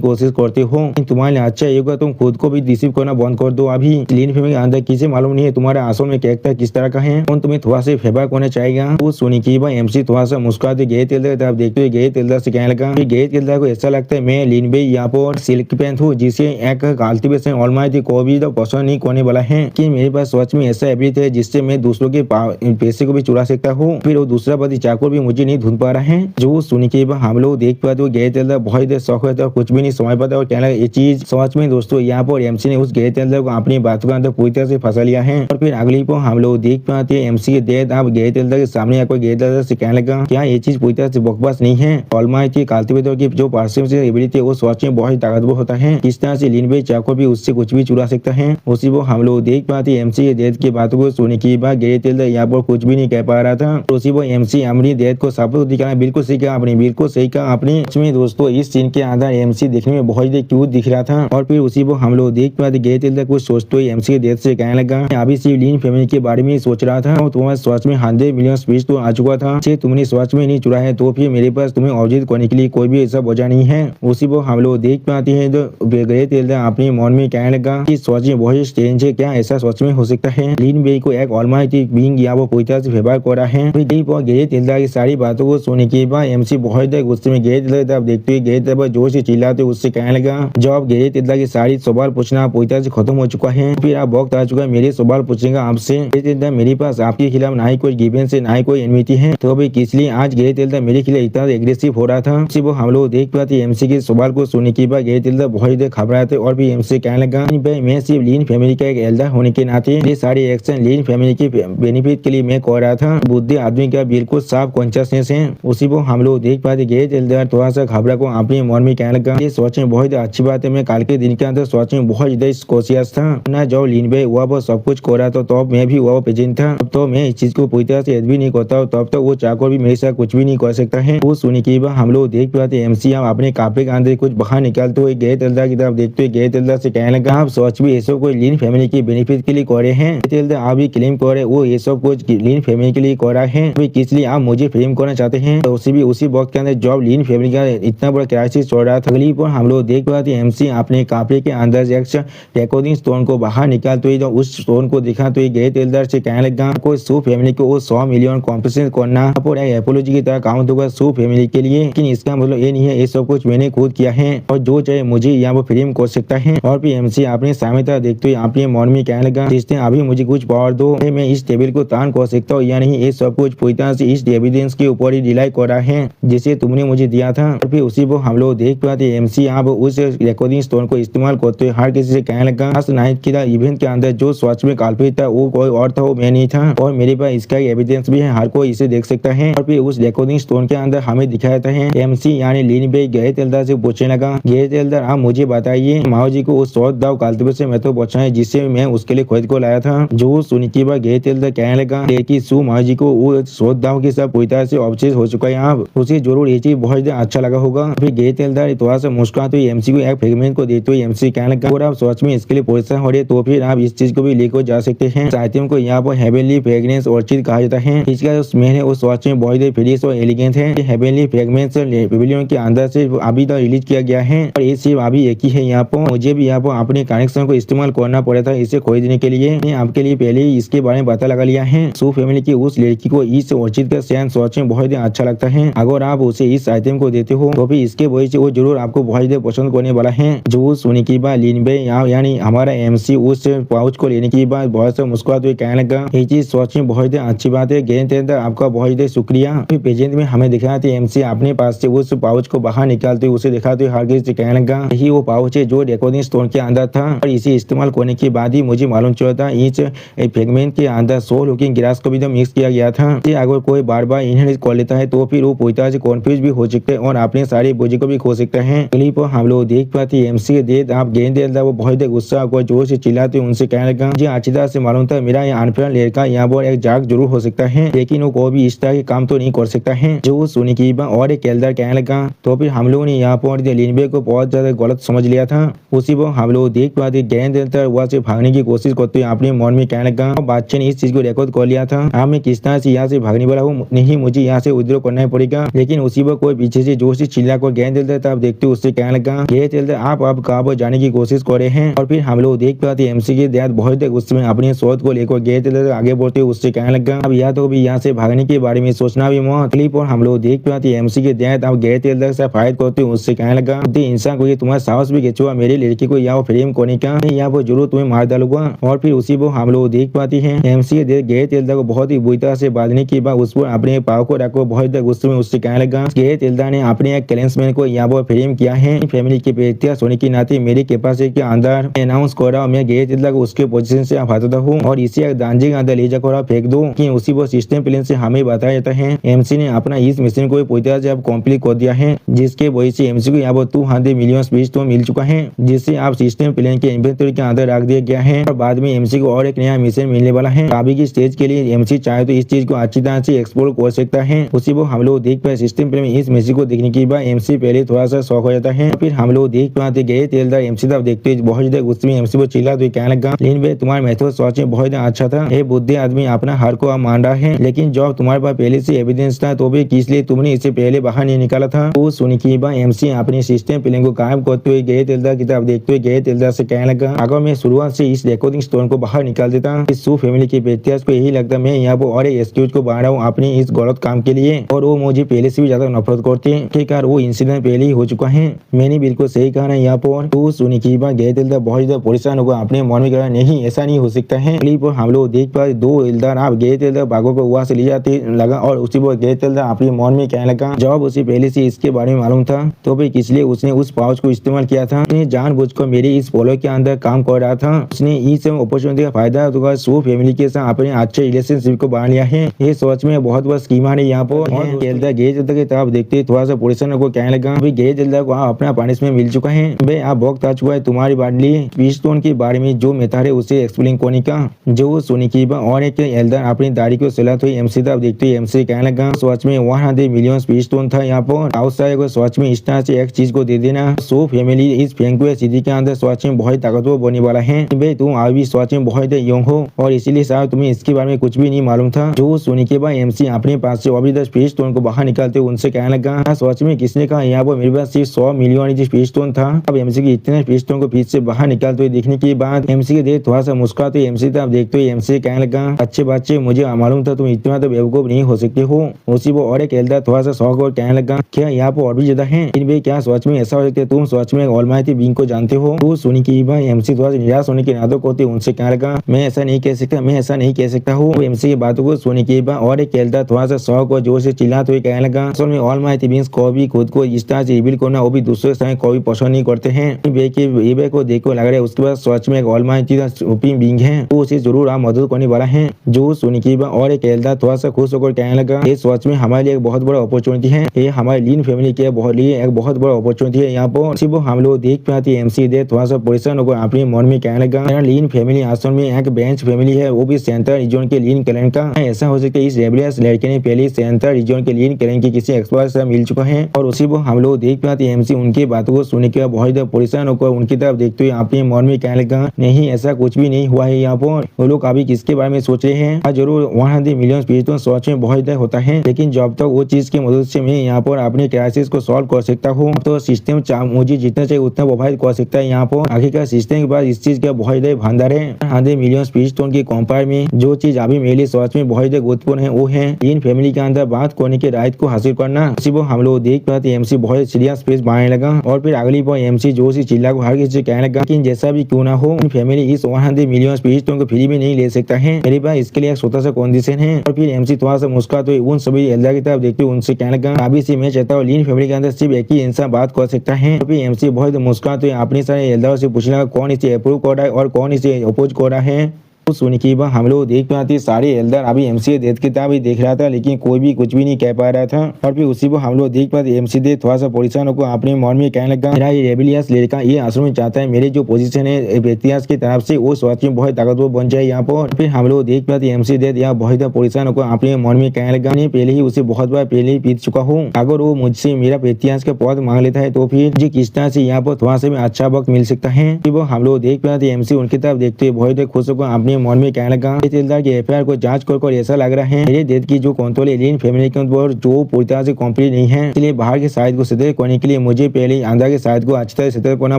कोशिश करते हो, तुम्हारे लिए अच्छा ये होगा तुम खुद को भी रिसीव करना बंद कर दो। अभी लीन फैमिली के अंदर किसी मालूम नहीं है तुम्हारा असल में कैरेक्टर किस तरह का है, और तुम्हें थोड़ा सा फेवर करना चाहेगा। वो सुनी की बात एमसी थोड़ा सा मुस्कुराते ग्रेट एल्डर की तरफ देखते हुए ग्रेट एल्डर से कहने लगा, ग्रेट एल्डर को ऐसा लगता है मैं लीन बे यहाँ पर सिल्क पैंथ हूँ जिसे एक कल्टीवेशन ऑलमाइटी को भी तो पसंद नहीं करने वाला है कि मेरे पास सच में ऐसा एबिलिटी है जिससे मैं दूसरों के पैसे को भी चुरा सकता हूँ, फिर वो दूसरा पति चाकर भी मुझे नहीं ढूंढ पा रहा है। जो सुनी के बाद हम लोग देख पाते ग्रेट एल्डर बहुत शौक होता है और कुछ भी नहीं समझ पाता और कहना ये चीज सच में दोस्तों यहाँ पर एमसी ने उस ग्रेट एल्डर को अपनी बातों के अंदर पूरी तरह से फंसा लिया है। और फिर अगली पर हम लोग देख पाते हैं एमसी के डेथ अब ग्रेट एल्डर के सामने आकर ग्रेट एल्डर से कहने लगा, क्या ये चीज पूरी तरह से बकवास नहीं है? ऑलमाइटी कल्टीवेटर की जो परसेप्शन एबिलिटी है वो सच में बहुत ताकतवर होता है। इस तरह से लीन बे चाको भी उससे कुछ भी चुरा सकता है। उसी वो हम लोग देख पाते एमसी के डेथ की बातों को सुनने के बाद ग्रेट एल्डर यहाँ पर कुछ भी नहीं कह पा रहा था। उसी वो एमसी अपनी डेथ को सबूत दिखाना बिल्कुल सही कहा आपने, बिल्कुल सही कहा आपने। इसमें दोस्तों इस सीन के अंदर एमसी देखने में बहुत ही क्यूट दिख रहा था। और फिर उसी वो हम लोग देख पाते ग्रेट एल्डर कुछ सोचते हुए एमसी के डेथ से कहने लगा, अभी सिर्फ लीन फैमिली के बारे में सोच रहा था और तुम्हारे सच में 100 मिलियन स्पिरिट तो आ चुका था। तुमने सच में नहीं चुरा है तो फिर मेरे पास तुम्हें अर्जित करने के लिए कोई भी ऐसा वजह नहीं है। उसी वो हम लोग देख पाते हैं तो ग्रेट एल्डर अपने मन में कहने लगा कि सच में बहुत स्ट्रेंज है, क्या ऐसा सच में हो सकता है? लीन बे को एक ऑलमाइटी बीइंग या वो पूरी तरह से फेवर कर रहा है। ग्रेट एल्डर की सारी बातों को सुनने के बाद एमसी बहुत गुस्से में ग्रेट एल्डर देखते हुए ग्रेट एल्डर जोर से चिल्लाते उससे कहने लगा, जब ग्रेट एल्डर की सारी सवाल पूछना पूरी तरह से खत्म हो चुका है, फिर आप वक्त आ चुका है मेरे सवाल पूछेगा आपसे। ग्रेट एल्डर मेरे पास आपके खिलाफ ना ही कोई गिवेंस है ना ही कोई एनमिटी है, तो अभी किस लिए आज ग्रेट एल्डर मेरे खिलाफ इतना एग्रेसिव हो रहा था? वो हम लोग देख पाते एमसी के सवाल को सुनने के बाद ग्रेट एल्डर बहुत घबराते और भी एमसी कहने लगा, मैं सिर्फ लीन फैमिली का एक एल्डर होने के नाते ये सारे एक्शन लीन फैमिली के बेनिफिट के लिए मैं कर रहा था। बुद्धि आदमी का बिल्कुल साफ कॉन्शियसनेस है। उसी को हम लोग देख पाते ग्रेट एल्डर थोड़ा सा घबरा को अपने मन में कहने लगा, ये सोच में बहुत अच्छी बात है, मैं कल के दिन के अंदर सोच में बहुत ज्यादा कॉन्शियस था ना, जब लीन बे हुआ वो सब कुछ कर रहा था तो मैं भी हुआ प्रेजेंट था। था। अब तो मैं इस चीज को पूरी तरह से याद भी नहीं करता हूँ, तब तो वो चाकर भी मेरे साथ कुछ भी नहीं कर सकता है। वो सुनने के बाद हम लोग देख पाते एमसी अपने कापे के अंदर कुछ बाहर निकालते हुए गैर तेलदार की तरफ देखते हुए गैर तेलदार से कहने लगा, आप सोच भी ऐसा कोई लीन फैमिली के बेनिफिट के लिए कर रहे हैं। तेलदार आप भी क्लेम कर रहे वो ये सब कुछ लीन फैमिली के लिए कर रहा है, किस लिए आप मुझे फ्रेम करना चाहते हैं। तो उसी वक्त के अंदर जॉब लीन फैमिली का इतना बड़ा क्राइसिस चल रहा था। अगली पर हम लोग देख पाते एमसी अपने कापे के अंदर रिकॉर्डिंग स्टोन को बाहर निकालते हुए उस स्टोन को दिखा तो गैर तेलदार से कहने लगा, कोई सू फैमिली को वो 100 मिलियन कॉम्पेंसेशन करना और एक एपोलॉजी की तरह काउंट होगा सू फैमिली के लिए, लेकिन इसका मतलब ये नहीं है ये सब कुछ मैंने खुद किया है और जो चाहे मुझे यहाँ पर फ्रेम कर सकता है। और फिर एमसी अपने सामने देखते हुए अपने मन में कहने लगा, जिसने अभी मुझे कुछ पावर दो, मैं इस टेबल को तान कर सकता हूँ या नहीं, ये सब कुछ पूरी तरह से इस एविडेंस के ऊपर ही रिलाई कर रहा है जिसे तुमने मुझे दिया था। और फिर उसी को हम लोग देख पाते एमसी आप उस रिकॉर्डिंग स्टोन को इस्तेमाल करते हुए हर किसी से कहने लगा, लास्ट नाइट की इवेंट के अंदर जो सच में काल्पित था वो कोई और था, वो मैं नहीं था और मेरे पास इसका एविडेंस भी है, हर कोई इसे देख सकता है। और फिर उस रिकॉर्डिंग स्टोन के अंदर हमें दिखाया था एमसी यानी लीन बे गैर तेलदार से पूछने लगा, गैर तेलदार आप मुझे बताइए माओ जी को उस 100 दाव काल्तिबे से मैं तो बचाए जिससे मैं उसके लिए खुद को लाया था। जो सुनी के बाद गैर तेलदार कहने लगा कि सू माओ जी को वो 100 दाव के साथ पूरी तरह से ऑब्सेस हो चुका है, आप उसे जरूर ये चीज बहुत अच्छा लगा होगा। फिर गैर तेलदार थोड़ा सा मुस्कुराते हुए एमसी को एक फ्रेगमेंट को देते हुए एमसी कहने लगा, और आप सच में इसके लिए परेशान हो रहे तो फिर आप इस चीज को भी लेकर जा सकते हैं। साहित्यों को यहाँ पर हेवनली फ्रेग्रेंस ऑर्चिड कहा जाता है। इसका स्मेल है वो सच में बहुत ही फ्रेश और एलिगेंट है। हेवनली फ्रेग्रेंस पेविलियन के अंदर से अभी तक रिलीज किया गया है और ये सिर्फ अभी एक ही है। यहाँ पर मुझे भी यहाँ पर अपने कनेक्शन को इस्तेमाल करना पड़ा था इसे खरीदने के लिए। मैं आपके लिए पहले ही इसके बारे में पता लगा लिया है। सू फैमिली की उस लड़की को इस ऑर्चिड का सैन सच में बहुत ही अच्छा लगता है। अगर आप उसे इस आइटम को देते हो तो फिर इसके वजह से वो जरूर आपको बहुत ही पसंद करने वाला है। जो सुनी की बात लिनबे यानी हमारा एमसी उस पाउच को लेने की बात बहुत से मुस्कुराते हुए कहने लगा, ये चीज सच में बहुत ही अच्छी बात है गैर तेलदार, आपका बहुत ही शुक्रिया। प्रेजेंट में हमें दिखाया था एमसी अपने पास से उस पाउच को बाहर निकालते हुए उसे दिखाते हुए हर किसी से कहने लगा, यही वो पाउच है जो रिकॉर्डिंग स्टोन के अंदर था और इसे इस्तेमाल करने के बाद ही मुझे मालूम चला था इस फ्रेगमेंट के अंदर 100 लुकिंग ग्रास को भी तो मिक्स किया गया था। अगर कोई बार बार इनहेल कर लेता है तो फिर वो पूरी तरह से कॉन्फ्यूज भी हो सकते हैं और अपने सारी बोझे को भी खो सकता है। क्लिप हम लोग देख पाते एमसी के देख आप गेंद तेलदार वो बहुत ही गुस्सा को जोर से चिल्लाते उनसे कहने लगा, मुझे अच्छी तरह से मालूम था मेरा अनफेयर लड़का यहाँ पर एक जाग जरूर हो सकता है, लेकिन वो कोई भी इस तरह के काम तो नहीं कर सकता है। जो सुनी की और एक तेलदार कहने लगा, तो फिर हम लोगों ने यहाँ पर लिनबे को बहुत ज्यादा गलत समझ लिया था। उसी पर हम लोग देख पाते गेंद तेलदार वहाँ से भागने की कोशिश करते हुए अपने मन में कहने लगा, बादशाह ने इस चीज को रिकॉर्ड कर लिया था, अब मैं किस तरह से यहाँ से भागने वाला हूँ, नहीं मुझे यहाँ से विद्रोह करना ही पड़ेगा। लेकिन उसी पर कोई पीछे से जोर से चिल्ला कर गेंद तेलदार तब देखते उससे कहने लगा, गेंद तेलदार आप कहाँ पर जाने की कोशिश कर रहे हैं। और फिर हम लोग देख पाते एमसी के दयाद बहुत उसमें अपने शोध को लेकर गेंद तेलदार आगे बढ़ते उससे कहने लगा, अब या तो भी यहाँ से भागने के बारे में सोचना भी मत। क्लिप और हम लोग देख पाते एमसी के दयाद अब गेंद तेलदार से फाइट करते उससे कहने लगा, इंसान को तुम्हारा साहस भी खिंचुआ मेरी लड़की को यहाँ फ्रेम करने का, यहाँ पर जरूर तुम्हें मार डालूंगा। और फिर उसी को हम लोग देख पाते हैं एमसी के गेंद तेलदार को बहुत ही बुरी तरह से बांधने के बाद उस पर अपने पाव को रखो बहुत गुस्से में उससे कहने लगा, गेंद तेलदार ने अपने एक क्लेंसमैन को यहाँ पर फ्रेम किया है, फैमिली के बेहतर होने के नाते मेरे कैपेसिटी के अंदर अनाउंस कर रहा हूँ मैं गेंद तेलदार को उसके पोजीशन से हटाता हूँ और इसे दांजे के अंदर ले जाकर फेंक दो कि उसी वो सिस्टम प्लान से हमें बताया जाता है एमसी ने अपना इस मिशन को पूरी तरह से अब कंप्लीट कर दिया है, जिसके वजह से एमसी को यहाँ पर 200 मिलियन स्पीच तो मिल चुका है, जिससे आप सिस्टम प्लान के इन्वेंटरी के अंदर रख दिया गया है और बाद में एमसी को और एक नया मिशन मिलने वाला है। अभी की स्टेज के लिए एमसी चाहे तो इस चीज को अच्छी तरह से एक्सप्लोर कर सकता है। उसी को हम लोग देख पाए सिस्टम प्लान में इस मिशन को देखने के बाद एमसी पहले थोड़ा सा शौक हो जाता है, फिर हम लोग देख पाते गए तेलदार एमसी तब देखते बहुत ज्यादा गुस्से में एमसी को चिल्ला तो कहने लगा, लेकिन भाई तुम्हारा मेथड सोच में बहुत अच्छा था, ये बुद्धि आदमी अपना हार को मान रहा है, लेकिन जब तुम्हारे पास पहले से एविडेंस था तो भी किस लिए तुमने इसे पहले बाहर नहीं निकाला था। वो सुनी की बात एमसी अपने सिस्टम प्लान को कायम करते हुए गए तेलदार की तरफ देखते हुए गए तेलदार से कहने लगा, अगर मैं शुरुआत से इस रिकॉर्डिंग स्टोन को बाहर निकाल देता इस सू फैमिली के इतिहास को यही लगता मैं यहाँ पर और एक एक्सक्यूज को बढ़ा रहा हूँ अपने इस गलत काम के लिए और वो मुझे पहले से भी ज्यादा नफरत करते हैं। ठीक है वो इंसिडेंट पहले ही हो चुका है, मैंने बिल्कुल सही कहा ना यहाँ पर। तो सुनी की बात गए तेलदार बहुत ज्यादा परेशान होगा अपने मन में कहा नहीं ऐसा नहीं हो सकता है। क्लिप हम लोग देख पाए दो तेलदार आप गए तेलदार बागों को वहां से ले जाते लगा और उसी पर गए तेलदार अपने मन में कहने लगा, जब उसे पहले से इसके बारे में मालूम था तो फिर किस लिए उसने उस पाउच को इस्तेमाल किया था, जानबूझकर मेरे इस फॉलो के अंदर काम कर रहा था, उसने इस अपॉर्चुनिटी का फायदा उठाकर सू फैमिली के साथ अपने अच्छे रिलेशनशिप को बना लिया है। ये सोच में बहुत बड़ा स्कीम है यहाँ पर। तेलदार गए तेलदार की तरफ देखते थोड़ा सा परेशान को कहने लगा, अभी गए तेलदार को अपना पनिशमेंट मिल चुका है, भाई आप वक्त आ चुका है तुम्हारी बात लिए स्टोन के बारे में जो मेथड है उसे एक्सप्लेन करने का। जो सुनी की की बात और एक एल्डर अपनी दाढ़ी को सिलाते हुए एमसी तब देखते हुए एमसी कहने लगा सच में 100 मिलियन स्टोन था यहाँ पर आउटसाइड को सच में इस तरह से एक चीज को दे देना सो फैमिली इस फेंकुए सिटी के अंदर सच में बहुत ताकतवर बनने वाला है भाई तुम अभी सच में बहुत यंग हो और इसीलिए शायद तुम्हें इसके बारे में कुछ भी नहीं मालूम था। जो सुनने के बाद एमसी अपने पास से अभी 10 स्पेस स्टोन को बाहर निकालते उनसे कहने लगा सच में किसने कहा यहाँ पर मेरे पास सिर्फ 100 मिलियन स्पेस स्टोन था। अब एमसी के इतने स्पेस स्टोन को फिर से बाहर निकालते हुए देखने के बाद एमसी के देख थोड़ा सा मुस्कुराते एमसी तब देखते हुए एमसी कहने लगा अच्छे बच्चे मुझे मालूम था तुम इतना तो बेवकूफ नहीं हो सकते हो। उसी वो और एक एल्डर थोड़ा सा शौक और कहने लगा क्या यहाँ पर और भी ज्यादा है इन भाई क्या सच में ऐसा हो सकता है तुम सच में ऑलमाइटी बीइंग को जानते हो। तो सुनी की बात एमसी थोड़ा सा निराश होने के नाटक होते उनसे कहने लगा मैं ऐसा नहीं कह सकता मैं ऐसा नहीं कह सकता हूँ। एमसी की बातों को सुनी के बाद और एक एल्डर थोड़ा सा शौक और जोर से चिल्लाते हुए कहने लगा असल में ऑलमाइटी बीइंग को भी खुद को इस तरह से रिवील करना वो भी दूसरे समय को भी पसंद नहीं करते हैं। ये को देखो लग रहा है उसके बाद सच में एक ऑलमाइटी सुप्रीम बीइंग है तो उसे जरूर आप मदद करने वाला है। जो सुनी की बात और एक एल्डर थोड़ा सा खुश होकर कहने लगा ये सच में हमारे लिए एक बहुत बड़ा अपॉर्चुनिटी है ये हमारे लीन फैमिली के लिए एक बहुत बड़ा अपॉर्चुनिटी है। यहाँ पर सिर्फ हम लोग देख पाते एमसी दे थोड़ा सा परेशान होकर अपने मन में कहने लगा लीन फैमिली आश्रम में एक बेंच फैमिली है वो भी सेंट्रल रीजन के लीन क्लैन का ऐसा हो सकता है इस रेबलियस लड़के ने पहले सेंट्रल रीजन के लीन क्लैन के किसी एक्सपर्ट से मिल चुका है और उसी को हम लोग देख पाते एमसी उनकी बातों को सुनने के बाद बहुत परेशान होकर उनकी तरफ देखते हुए अपने मन में कहने लगा नहीं ऐसा कुछ भी नहीं हुआ है। यहाँ पर वो लोग अभी किसके बारे में सोच रहे हैं जरूर 100 मिलियन स्पीच तो सोच में बहुत होता है लेकिन जब तक वो चीज की मदद से मैं यहाँ पर अपने क्राइसिस को सॉल्व कर सकता हूँ तो सिस्टम मुझे जितना चाहिए उतना प्रोवाइड कर सकता है। यहाँ पर आखिरकार सिस्टम के बाद इस चीज का बहुत भंडार है 100 मिलियन स्पीच स्टोन के कंपेयर में जो चीज अभी मेरे लिए सोच में बहुत गुरुत्वपूर्ण है वो है इन फैमिली के अंदर बात करने के राइट को हासिल करना। सिर्फ हम लोग देख पाते एमसी बहुत सीरियस स्पेस बनाने लगा और फिर अगली बार एमसी जो सी चिल्ला को हर किसी कहने लगा कि जैसा भी क्यों ना हो फैमिली इस 100 मिलियन स्पीच स्टोन को फ्री में नहीं ले सकता है मेरे पास इसके लिए एक छोटा सा कंडीशन है। और फिर एमसी थोड़ा सा मुस्कुराते हुए उन सभी एल्डर की तरफ देखते उनसे कहने लगा अभी से मैं चाहता हूँ लीन फैमिली के अंदर सिर्फ एक ही इंसान बात कर सकता है। और फिर एमसी बहुत मुस्कुराते हुए अपने सारे एल्डर से पूछने लगा कौन इसे अप्रूव कर रहा है और कौन इसे अपोज कर रहा है। तो सुनी की बात हम लोग देख पाते सारे एल्डर अभी एमसी डेथ किताब ही देख रहा था लेकिन कोई भी कुछ भी नहीं कह पा रहा था। और फिर उसी को हम लोग देख पाते एमसी दे थोड़ा सा परेशान होकर अपने मन में कहने लगा मेरा ये रेबिलियस लड़का ये आश्रम में चाहता है मेरे जो पोजीशन है इतिहास की तरफ से वो सोच में बहुत ताकतवर बन जाए यहाँ पर। फिर हम लोग देख पाते एमसी डेथ यहाँ बहुत परेशान होकर अपने मन में कहने लगा मैं पहले ही उसे बहुत बार पहले ही पीट चुका हूँ अगर वो मुझसे मेरा इतिहास का पद मांग लेता है तो फिर जी किस तरह से यहाँ पर थोड़ा सा अच्छा वक्त मिल सकता है। फिर वो हम लोग देख पाते एमसी उनकी तरफ देखते हुए बहुत खुश होकर अपने मन में कहने लगा एल्डर के एफआईआर को जांच कर ऐसा लग रहा है मेरे डेथ की जो कंट्रोल एलियन फैमिली के ऊपर जो पूरी तरह से कंप्लीट नहीं है इसलिए बाहर के साइड को सतर्क करने के लिए मुझे पहले अंदर के साइड को अच्छी तरह सतर्क करना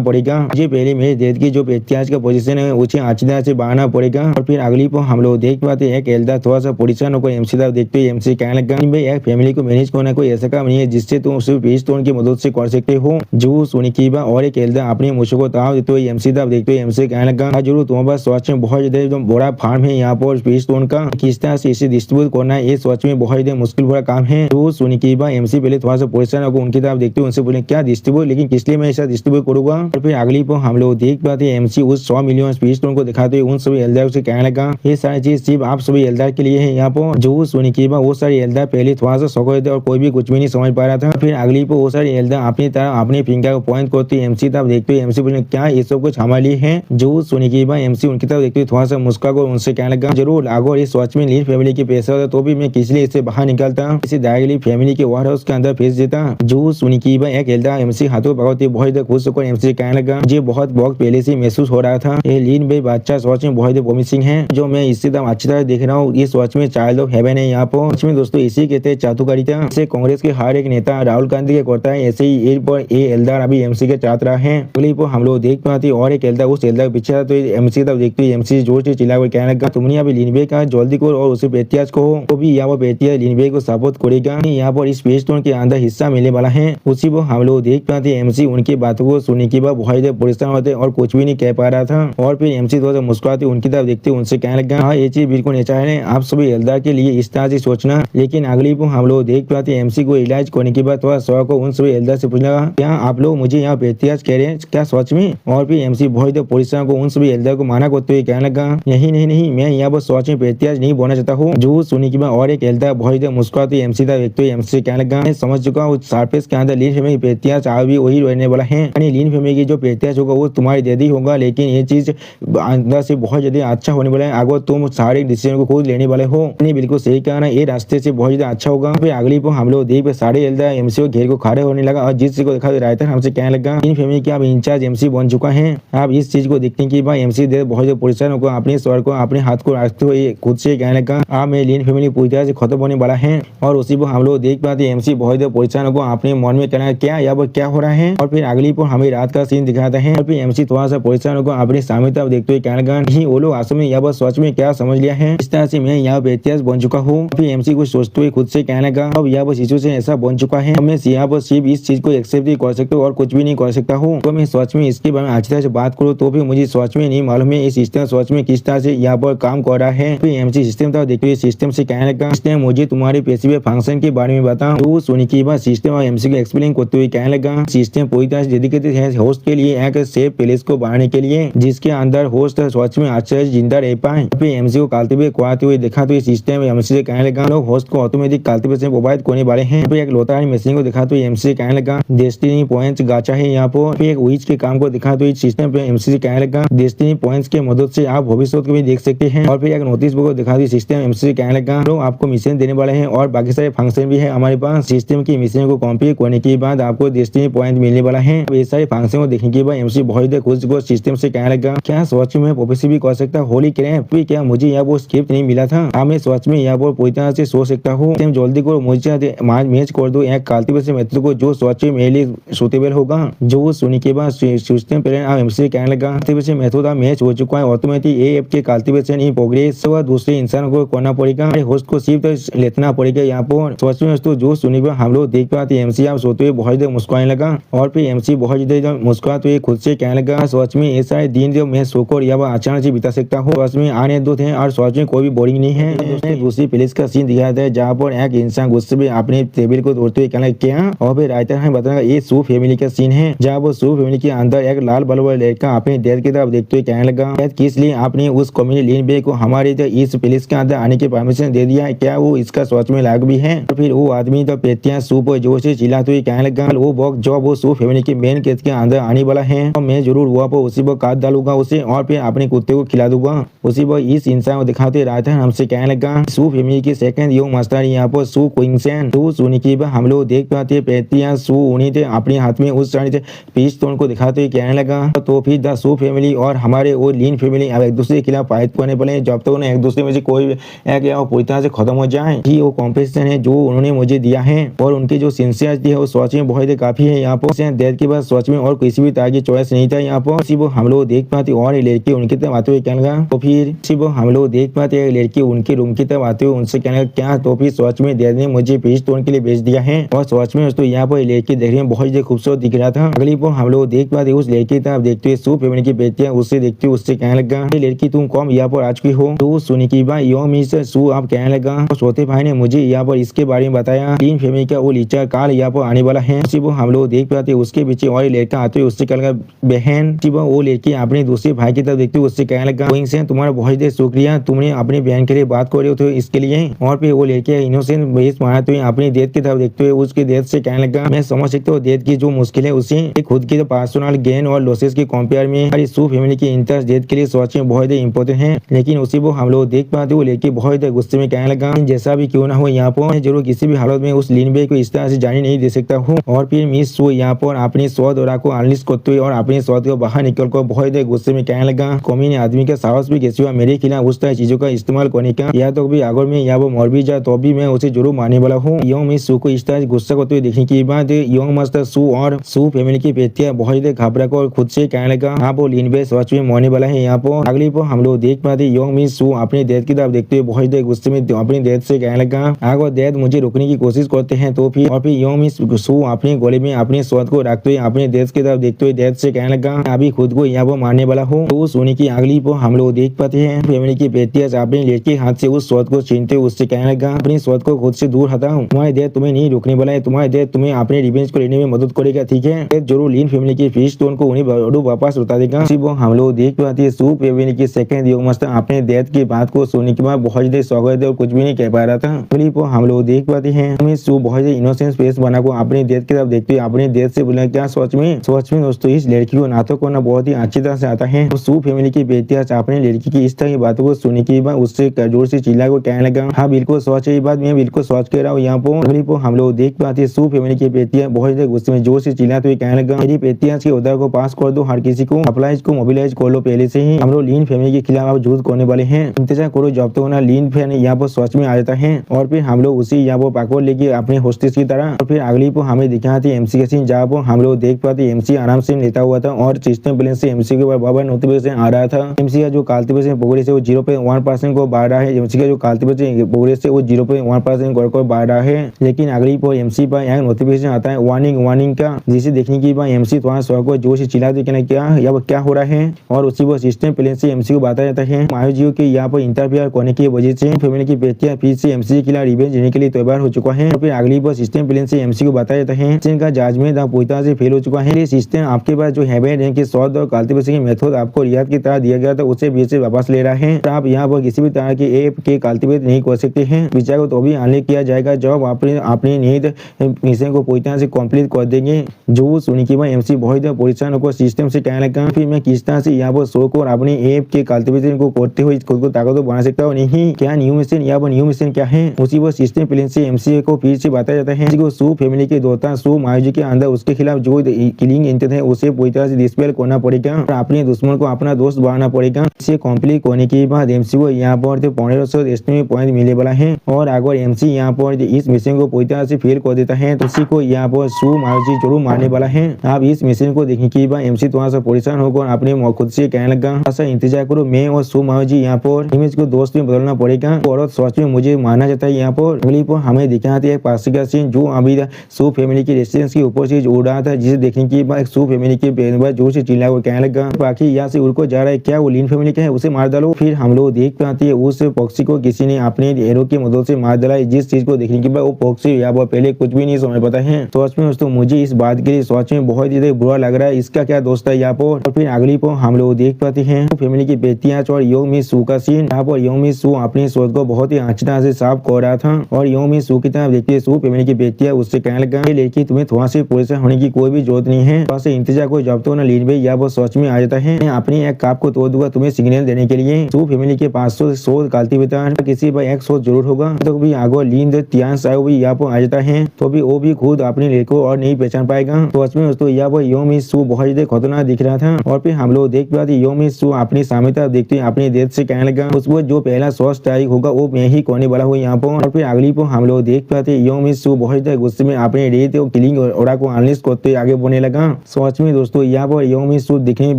पड़ेगा। मुझे पहले मेरे डेथ की जो इतिहास का पोजीशन है उसे अच्छी तरह से बढ़ाना पड़ेगा। और फिर अगली पर हम लोग देख पाते एक एल्डर थोड़ा सा परेशान होकर एमसी तरफ देखते हुए एमसी कहने लगा भाई एक फैमिली को मैनेज करना कोई ऐसा काम नहीं है जिससे तुम सिर्फ पेज तोड़ की मदद से कर सकते हो। जो सुनी की बात और एक एल्डर अपने मुझे को ताव देते हुए एमसी तरफ देखते हुए एमसी कहने लगा जरूर तुम्हारे पास सोच में बहुत ज्यादा बड़ा फार्म है यहाँ पर पेज तोड़ का किस तरह से इसे डिस्ट्रीब्यूट करना है ये सोच में बहुत मुश्किल भरा काम है। तो सुनी की बात एमसी पहले थोड़ा सा परेशान होकर उनकी तरफ देखते हुए उनसे बोले क्या डिस्ट्रीब्यूट लेकिन किस लिए मैं ऐसा डिस्ट्रीब्यूट करूंगा। और फिर अगली पर हम लोग देख पाते एमसी उस 100 मिलियन स्पीच को दिखाते हुए उन सभी एल्डर से कहने लगा ये सारी चीज सिर्फ आप सभी एल्डर के लिए है। यहाँ पर जो सुनी की बात वो सारी एल्डर पहले थोड़ा सा शौक थे और कोई भी कुछ भी नहीं समझ पा रहा था। फिर अगली पर वो सारी एल्डर अपनी तरह अपने फिंगर को पॉइंट करते एमसी तरफ देखते हुए एमसी बोले क्या ये सब कुछ हमारे लिए है। जो सुनी की बात एमसी उनकी तरफ देखते हुए थोड़ा सा मुस्कुरा कर उनसे कहने लगा जरूर अगर इस सोच में लीन फैमिली की पैसा होता तो भी मैं किस लिए इससे बाहर निकलता इसे डायरेक्टली फैमिली के वेयर हाउस के अंदर भेज देता। जो सुनी की बात एक एल्डर एमसी हाथों पकड़ते बहुत खुश होकर एमसी कहने लगा मुझे बहुत वक्त पहले से महसूस हो रहा था ये लीन भाई बच्चा सोच में बहुत प्रॉमिसिंग है जो मैं इससे अच्छी तरह देख रहा हूँ ये सोच में चाइल्ड ऑफ हेवन है। यहाँ पर सच में दोस्तों इसी कहते हैं चातुकारिता इसे कांग्रेस के हर एक नेता राहुल गांधी के करता है ऐसे ही ये एल्डर अभी एमसी के चाहत रहा है। अगली पर हम लोग देख पाते और एक एल्डर उस एल्डर पीछे तो एमसी तब देखते एमसी जोर से चिल्ला कर कहने लगा तुमने अभी लीन भाई का जल्दी करो और उसे पेटियाज को तो भी यहाँ पर पेटिया लीन भाई को सपोर्ट करेगा यहाँ पर इस पेज के अंदर हिस्सा मिलने वाला है। उसी पर हम लोग देख पाते एमसी उनकी बातों को सुनने के बाद बहुत परेशान होते और कुछ भी नहीं कह पा रहा था। और फिर एमसी थोड़ा मुस्कुराते उनकी तरफ देखते उनसे कहने लगा हाँ ये चीज बिल्कुल अच्छा है आप सभी एल्डर के लिए इस तरह से सोचना। लेकिन अगली पर हम लोग देख पाते एमसी को इलाज करने के बाद थोड़ा शौक को उन सभी एल्डर से पूछना क्या आप लोग मुझे यहाँ पेटियाज कह रहे हैं क्या सच में। और फिर एमसी बहुत परेशान को उन सभी एल्डर को माना करते हुए कहने लगा नहीं नहीं नहीं, मैं यहाँ पर सच में पेत्याज नहीं बोलना चाहता हूँ। जो सुनी की और एक खेलता है बहुत मुस्कुराती एमसी था व्यक्ति एमसी कहने लगा, मैं समझ चुका हूँ सरफेस के अंदर लीन फैमिली पेत्याज भी वही रहने वाला है। यानी लीन फैमिली की जो पेत्याज होगा वो तुम्हारी दीदी होगा, लेकिन ये चीज अंदर से बहुत ज्यादा अच्छा होने वाला है। अगर तुम सारे डिसीजन को खुद लेने वाले हो, नहीं बिल्कुल सही कहा ना, ये रास्ते से बहुत ज्यादा अच्छा होगा। फिर अगली पर हम लोग देख सारे एमसी को घेर को खड़े होने लगा और जिस को देखा रायता हमसे कहने लगा, लीन फैमिली की अब इंचार्ज एमसी बन चुका है। आप इस चीज को देखने की बात एमसी दे बहुत परेशान होगा, अपने स्वर को अपने हाथ को रखते हुए खुद से कहने लगा, आप मेरी लीन फैमिली पूरी तरह से खत्म होने वाला है। और उसी पर हम लोग देख पाते एमसी बहुत परेशान होगा, अपने मन में कहना क्या यहाँ पर क्या हो रहा है। और फिर अगली पर हमें रात का सीन दिखाता है और फिर एमसी थोड़ा सा परेशान होगा, अपने सामने तरफ देखते हुए कहने लगा, नहीं वो लोग आसम में यहाँ पर सच में क्या समझ लिया है, इस तरह से मैं यहाँ पर इतिहास बन चुका हूँ। फिर एमसी को सोचते हुए खुद से कहने लगा, अब यहाँ पर सिचुएशन ऐसा बन चुका है, मैं यहाँ पर सिर्फ इस चीज को एक्सेप्ट ही कर सकता हूँ और कुछ भी नहीं कर सकता हूँ। तो मैं सच में इसके बारे में अच्छी तरह से बात करूँ तो फिर मुझे सच में नहीं मालूम है इस सिस्टम सच में किस तरह से यहाँ पर काम कर रहा है। फिर एमसी सिस्टम था देखते हुए सिस्टम से कहने लगा, इसने मुझे तुम्हारे पेशेवर फंक्शन के बारे में बताओ। तो सुनी की बात सिस्टम और एमसी को एक्सप्लेन करते हुए कहने लगा, सिस्टम पूरी तरह से डेडिकेटेड है होस्ट के लिए एक सेफ प्लेस को बनाने के लिए जिसके अंदर होस्ट सच में अच्छे से जिंदा रह पाए। फिर एमसी को कल्टीवेट हुए देखा तो सिस्टम एमसी से कहने लगा, लोग होस्ट को ऑटोमेटिक कल्टीवेशन प्रोवाइड करने वाले हैं। फिर एक लोटा मशीन को दिखा तो एमसी से कहने लगा, डेस्टिनी पॉइंट्स गाचा है यहाँ पर। फिर एक विच के काम को दिखा तो सिस्टम पे एमसी से कहने लगा, डेस्टिनी पॉइंट्स के मदद से आप भविष्य को भी देख सकते हैं। और फिर एक नोटिस बोर्ड को दिखा दी सिस्टम एमसी से कहने लगा, लोग आपको मिशन देने वाले हैं और बाकी सारे फंक्शन भी है हमारे पास। सिस्टम की मिशन को कंप्लीट करने के बाद आपको डेस्टिनी पॉइंट मिलने वाला है। ये सारे फंक्शन को देखने के बाद एमसी बहुत खुश को सिस्टम से कहने लगा, क्या सच में प्रोफेसर भी कर सकता होली क्रैप, फिर क्या मुझे यहाँ वो स्क्रिप्ट नहीं मिला था, अब मैं सच में यहाँ पर पूरी तरह से सोच सकता हूँ। जल्दी को मुझे मैच कर दो एक कल्टीवेशन मेथड को जो सच में मेरे लिए सुटेबल होगा। जो सुनी के बाद सिस्टम प्लान एमसी कहने लगा, कल्टीवेशन मेथड मैच हो चुका है, ऑटोमेटिक एएफ के कल्टीवेशन इन प्रोग्रेस दूसरे इंसान को करना पड़ेगा, होस्ट को सिर्फ लेना पड़ेगा यहाँ पर। सच में दोस्तों जो सुनी पर हम लोग देख पाते एमसी आप सोते हुए बहुत मुस्कुराने लगा और फिर एमसी बहुत ज्यादा मुस्कुराते हुए खुद से कहने लगा, सच में ऐसा दिन जो मैं सोकर या अचानक से बिता सकता हूँ, सच में आने दो थे और सच में कोई भी बोरिंग नहीं है। दूसरी प्लेस का सीन दिखाया था जहाँ पर एक इंसान गुस्से में अपने टेबल को तोड़ते हुए कहना क्या, और फिर रायता हमें बताया ये सू फैमिली का सीन है जहाँ वो सू फैमिली के अंदर एक लाल बल्ब वाला लड़का अपने डेथ की तरफ देखते हुए कहने लगा, किस लिए आपने उस कम्युनिटी लीन बे को हमारे इस प्लेस के अंदर आने की परमिशन दे दिया है, क्या वो इसका सच में लायक भी है। तो फिर वो आदमी तो पेटियां सूप जोर से चिल्लाते हुए कहने लगा, वो वक्त जो वो सू फैमिली के मेन केस के अंदर आने वाला है और मैं जरूर वहाँ पर उसी पर काट डालूंगा उसे और फिर अपने कुत्ते को खिला दूंगा। उसी पर इस इंसान को दिखाते रायता हमसे कहने लगा, सू फैमिली के सेकंड यो मास्टर यहाँ पर सू क्विंगसेन। तो सुनी की हम लोग देख पाते पेटियां सू उन्हीं थे अपने हाथ में उस तरह से पीस तोड़ को दिखाते हुए कहने लगा, तो फिर द सू फैमिली और हमारे वो लीन फैमिली अब एक दूसरे के खिलाफ फाइट करने पड़े जब तक उन्हें एक दूसरे में से कोई एक पूरी तरह से खत्म हो जाए। ही वो कॉम्पिटिशन है जो उन्होंने मुझे दिया है और उनकी जो सिंसियरिटी है वो सोच में बहुत काफी है यहाँ पर। डेथ के बाद सोच में और किसी भी तरह की चॉइस नहीं था यहाँ पर। सिर्फ हम लोग देख पाते और लड़की उनकी तरफ आते हुए कहने लगा, तो फिर सिर्फ हम लोग देख पाते लड़की उनके रूम की तरफ आते हुए उनसे कहने लगा, क्या तो फिर सोच में डेथ ने मुझे पीस तोड़ के लिए भेज दिया है। और सोच में दोस्तों यहाँ पर लड़की देखने में बहुत ज्यादा खूबसूरत दिख रहा था। अगली पर हम लोग देख पाते उस लड़की की तरफ देखते हुए सू फैमिली की बेटियां उससे देखते हुए उससे कहने लगा, लड़की तुम कौन यहाँ पर आ चुकी हो। तो सुनी की बात यो मिस सू आप कहने लगा, छोटे भाई ने मुझे यहाँ पर इसके बारे में बताया, लीन फैमिली का वो लीचा काल यहाँ पर आने वाला है। सिर्फ हम लोग देख पाते उसके पीछे और लड़का आते हुए उससे कहने लगा, बहन। सिर्फ वो लड़की अपने दूसरे भाई की तरफ देखते हुए उससे कहने लगा, तुम्हारा बहुत शुक्रिया, तुमने अपनी बहन के लिए बात कर रहे हो इसके लिए। और फिर वो लड़की इनोसेंट बेस मारते हुए अपनी डेथ की तरफ देखते हुए उसके डेथ से कहने लगा, मैं समझ सकता हूँ डेथ की जो मुश्किल है उसे खुद की पर्सनल गेन और लॉसेस के कंपेयर में हमारी सू फैमिली की इंटरेस्ट डेथ के लिए सोच में बहुत इंपॉर्टेंट है। लेकिन उसी को हम लोग देख पाते वो लड़की बहुत गुस्से में कहने लगा, जैसा भी क्यों ना हो यहाँ पर जरूर किसी भी हालत में उस लीन बे को इस तरह से जाने नहीं दे सकता हूँ। और फिर मिस सू यहाँ पर अपनी स्वाद और को अनलिश करते हुए और अपने स्वाद को बाहर निकल कर बहुत गुस्से में कहने लगा, कौमी ने आदमी का साहस भी कैसे हुआ मेरे खिलाफ उस तरह चीजों का इस्तेमाल करने का, या तो भी अगर मैं यहाँ पर मर भी जाए तो भी मैं उसे जरूर मारने वाला हूँ। योंग मिस सू को इस तरह गुस्सा करते हुए देखने के बाद योंग मास्टर सू और सू फैमिली की बेटियां बहुत घबरा कर खुद से कहने लगा, हाँ वो लीन बे सच में मरने वाला है यहाँ पर। अगली पर हम लोग देख पाते योंग मिस सू अपने डेथ की तरफ देखते हुए बहुत गुस्से में अपनी डेथ से कहने लगा, अगर डेथ मुझे रोकने की कोशिश करते हैं तो फिर। और फिर योंग मिस सू अपने गोले में अपने स्वाद को रखते हुए अपने डेथ की तरफ देखते हुए डेथ से कहने लगा, अभी खुद को यहाँ पर मारने वाला हूँ। तो सोने की अगली पर हम लोग देख पाते हैं फैमिली की बेटियां अपने लड़के हाथ से उस स्वाद को छीनते हुए उससे कहने लगा, अपनी स्वाद को खुद से दूर हटाओ, तुम्हारी डेथ तुम्हें नहीं रोकने वाला है, तुम्हारी डेथ तुम्हें अपने रिवेंज को लेने में मदद करेगा, ठीक है। जरूर लीन फैमिली की फिश स्टोन को उन्हें वापस उतार देगा। हम लोग देख पाते हैं सू फैमिली की सेकंड योग मास्टर अपने डेथ की बात को सुनने के बाद बहुत ज्यादा शॉक हुए थे और कुछ भी नहीं कह पा रहा था। अगली पर हम लोग देख पाते हैं सू बहुत ज्यादा इनोसेंट फेस बना को अपनी डेथ की तरफ देखते हुए अपनी डेथ से बोला क्या सोच में दोस्तों इस लड़की को नाटक करना बहुत ही अच्छी तरह से आता है। सू फैमिली की बेटियां अपने लड़की की इस तरह की बातों को सुनने के बाद उससे जोर से चिल्ला को कहने लगा, हाँ बिल्कुल सोच ये बात मैं बिल्कुल सोच के रहा हूँ। यहाँ पर हम लोग देख पाते हैं सू फैमिली की बेटियां बहुत ज्यादा गुस्से में जोर से चिल्लाते हुए कहने लगा, मेरी बेटियां के उधर को पास कर दो, हर किसी को अप्लाइज को मोबिलाइज कर लो। पहले से ही हम लोग लीन फैमिली के खिलाफ आप युद्ध करने वाले हैं, इंतजार करो जब तक होना लीन फैमिली यहाँ पर सोच में आ जाता है। और फिर हम लोग उसी यहाँ पर पाकोर लेके अपने होस्टेस की तरह। और फिर अगली पर हमें दिखाती है एमसी का सीन जहाँ पर हम लोग देख पाते एमसी आराम से लेता हुआ था और सिस्टम प्लेन से एमसी के बराबर नोटिफिकेशन आ रहा था। एमसी का जो कल्टीवेशन प्रोग्रेस है वो 0.1% को बढ़ रहा है। एमसी का जो कल्टीवेशन प्रोग्रेस है वो 0.1% को बढ़ रहा है। लेकिन अगली पर एमसी पर यहाँ नोटिफिकेशन आता है वार्निंग का, जिसे देखने की बाद एमसी थोड़ा सा को जोर से चिल्ला देखे क्या हो रहा है। और उसी वो सिस्टम प्लेन से एमसी को बताया जाता है मायोजियो के यहाँ पर इंटरफियर करने की वजह से फैमिली की बेटियां फिर से एमसी के खिलाफ रिवेंज लेने के लिए तैयार हो चुका है। और फिर अगली बार सिस्टम प्लेन से एमसी को बताया जाता है इनका जजमेंट पूरी तरह से फेल हो चुका है। ये सिस्टम आपके पास जो हैबिट है कि शॉर्ट और कल्टीवेशन की मेथड आपको रियायत की तरह दिया गया था उसे बीच से वापस ले रहा है। तो आप यहाँ पर किसी भी तरह के ऐप के कल्टीवेट नहीं कर सकते हैं। विचार को तो भी आने किया जाएगा जब अपनी नीड मिशन को पूरी तरह से कंप्लीट कर देंगे। जो सुनी की एमसी बहुत ज्यादा परेशान को सिस्टम से कहने लगा फिर मैं किस तरह से यहाँ पर शो को अपने ऐप के कल्टीवेशन को करते हुए खुद को ताकतवर बना सकता हूँ नहीं। क्या न्यू मिशन यहाँ पर न्यू मिशन क्या है उसी वो सिस्टम प्लेन से एमसी को फिर से बताया जाता है कि सू फैमिली के दोस्त सू मायोजी के अंदर उसके खिलाफ जो किलिंग इंटेंट है उसे पूरी तरह से डिस्पेल करना पड़ेगा और अपने दुश्मन को अपना दोस्त बनाना पड़ेगा। इसे कंप्लीट करने के बाद एमसी को यहाँ पर 1500 एस्टिमेट पॉइंट मिले वाला है। और अगर एमसी यहाँ पर इस मिशन को पूरी तरह से फेल कर देता है तो उसी को यहाँ पर सू मायोजी जरूर मारने वाला है। आप इस मिशन को देखने के बाद एमसी थोड़ा सा परेशान होकर अपने खुद से कहने लगा ऐसा इंतजार करो मैं और सू मायोजी यहाँ पर इमेज को दोस्त में बदलना पड़ेगा और सोच में मुझे माना जाता है। यहाँ पर अगली पर हमें दिखाते हैं पास का सीन जो अभी सू फैमिली के रेसिडेंस के ऊपर से उड़ रहा था, जिसे देखने के बाद सू फैमिली के जोर से चिल्ला को कहने लगा बाकी यहाँ से उड़ को जा रहा है क्या वो लीन फैमिली का है उसे मार डालो। फिर हम लोग देख पाते हैं उस पॉक्सी को किसी ने अपने एरो की मदद से मार डाला। जिस चीज को देखने के बाद वो पॉक्सी यहाँ पर पहले कुछ भी नहीं समझ पाता है। सोच में दोस्तों मुझे इस बात के लिए सोच में बहुत ही बुरा लग रहा है इसका क्या दोस्त है यहाँ पर। और फिर अगली पर हम लोग देख पाते हैं फैमिली की बेटियां और योमी सू का सीन यहाँ पर योमी सू अपनी सोच को बहुत ही अच्छी तरह से साफ कर रहा था और योमी सू की तरफ देखते सू फैमिली की बेटियां उससे कहने लगा लड़की तुम्हें थोड़ा से परेशान होने की कोई भी जरूरत नहीं है, थोड़ा से इंतजार को जब तो ना लीन भाई या वो सोच में आ जाता है मैं अपनी एक काप को तोड़ दूंगा तुम्हें सिग्नल देने के लिए। सू फैमिली के 500 कल्टीवेटर किसी पर 100 जरूर होगा तो भी आगो लीन त्यान साहब भी यहाँ पर आ जाता है तो भी वो भी खुद अपनी लड़की को और नहीं पहचान पाएगा। सोच में दोस्तों यहाँ पर योमी सू बहुत ज्यादा खतरनाक दिख रहा था। और फिर हम लोग देख पाते योमी सू अपनी सामने तरफ देखते अपनी देश से कहने लगा उसको जो पहला 100 स्ट्राइक होगा वो मैं ही करने वाला हूँ यहाँ पर। और फिर अगली पर हम लोग देख पाते योमी सू बहुत ज्यादा गुस्से में अपने रेत और किलिंग और को अनलिस्ट करते आगे बढ़ने लगा। सोच में दोस्तों यहाँ पर योमी सू दिखने में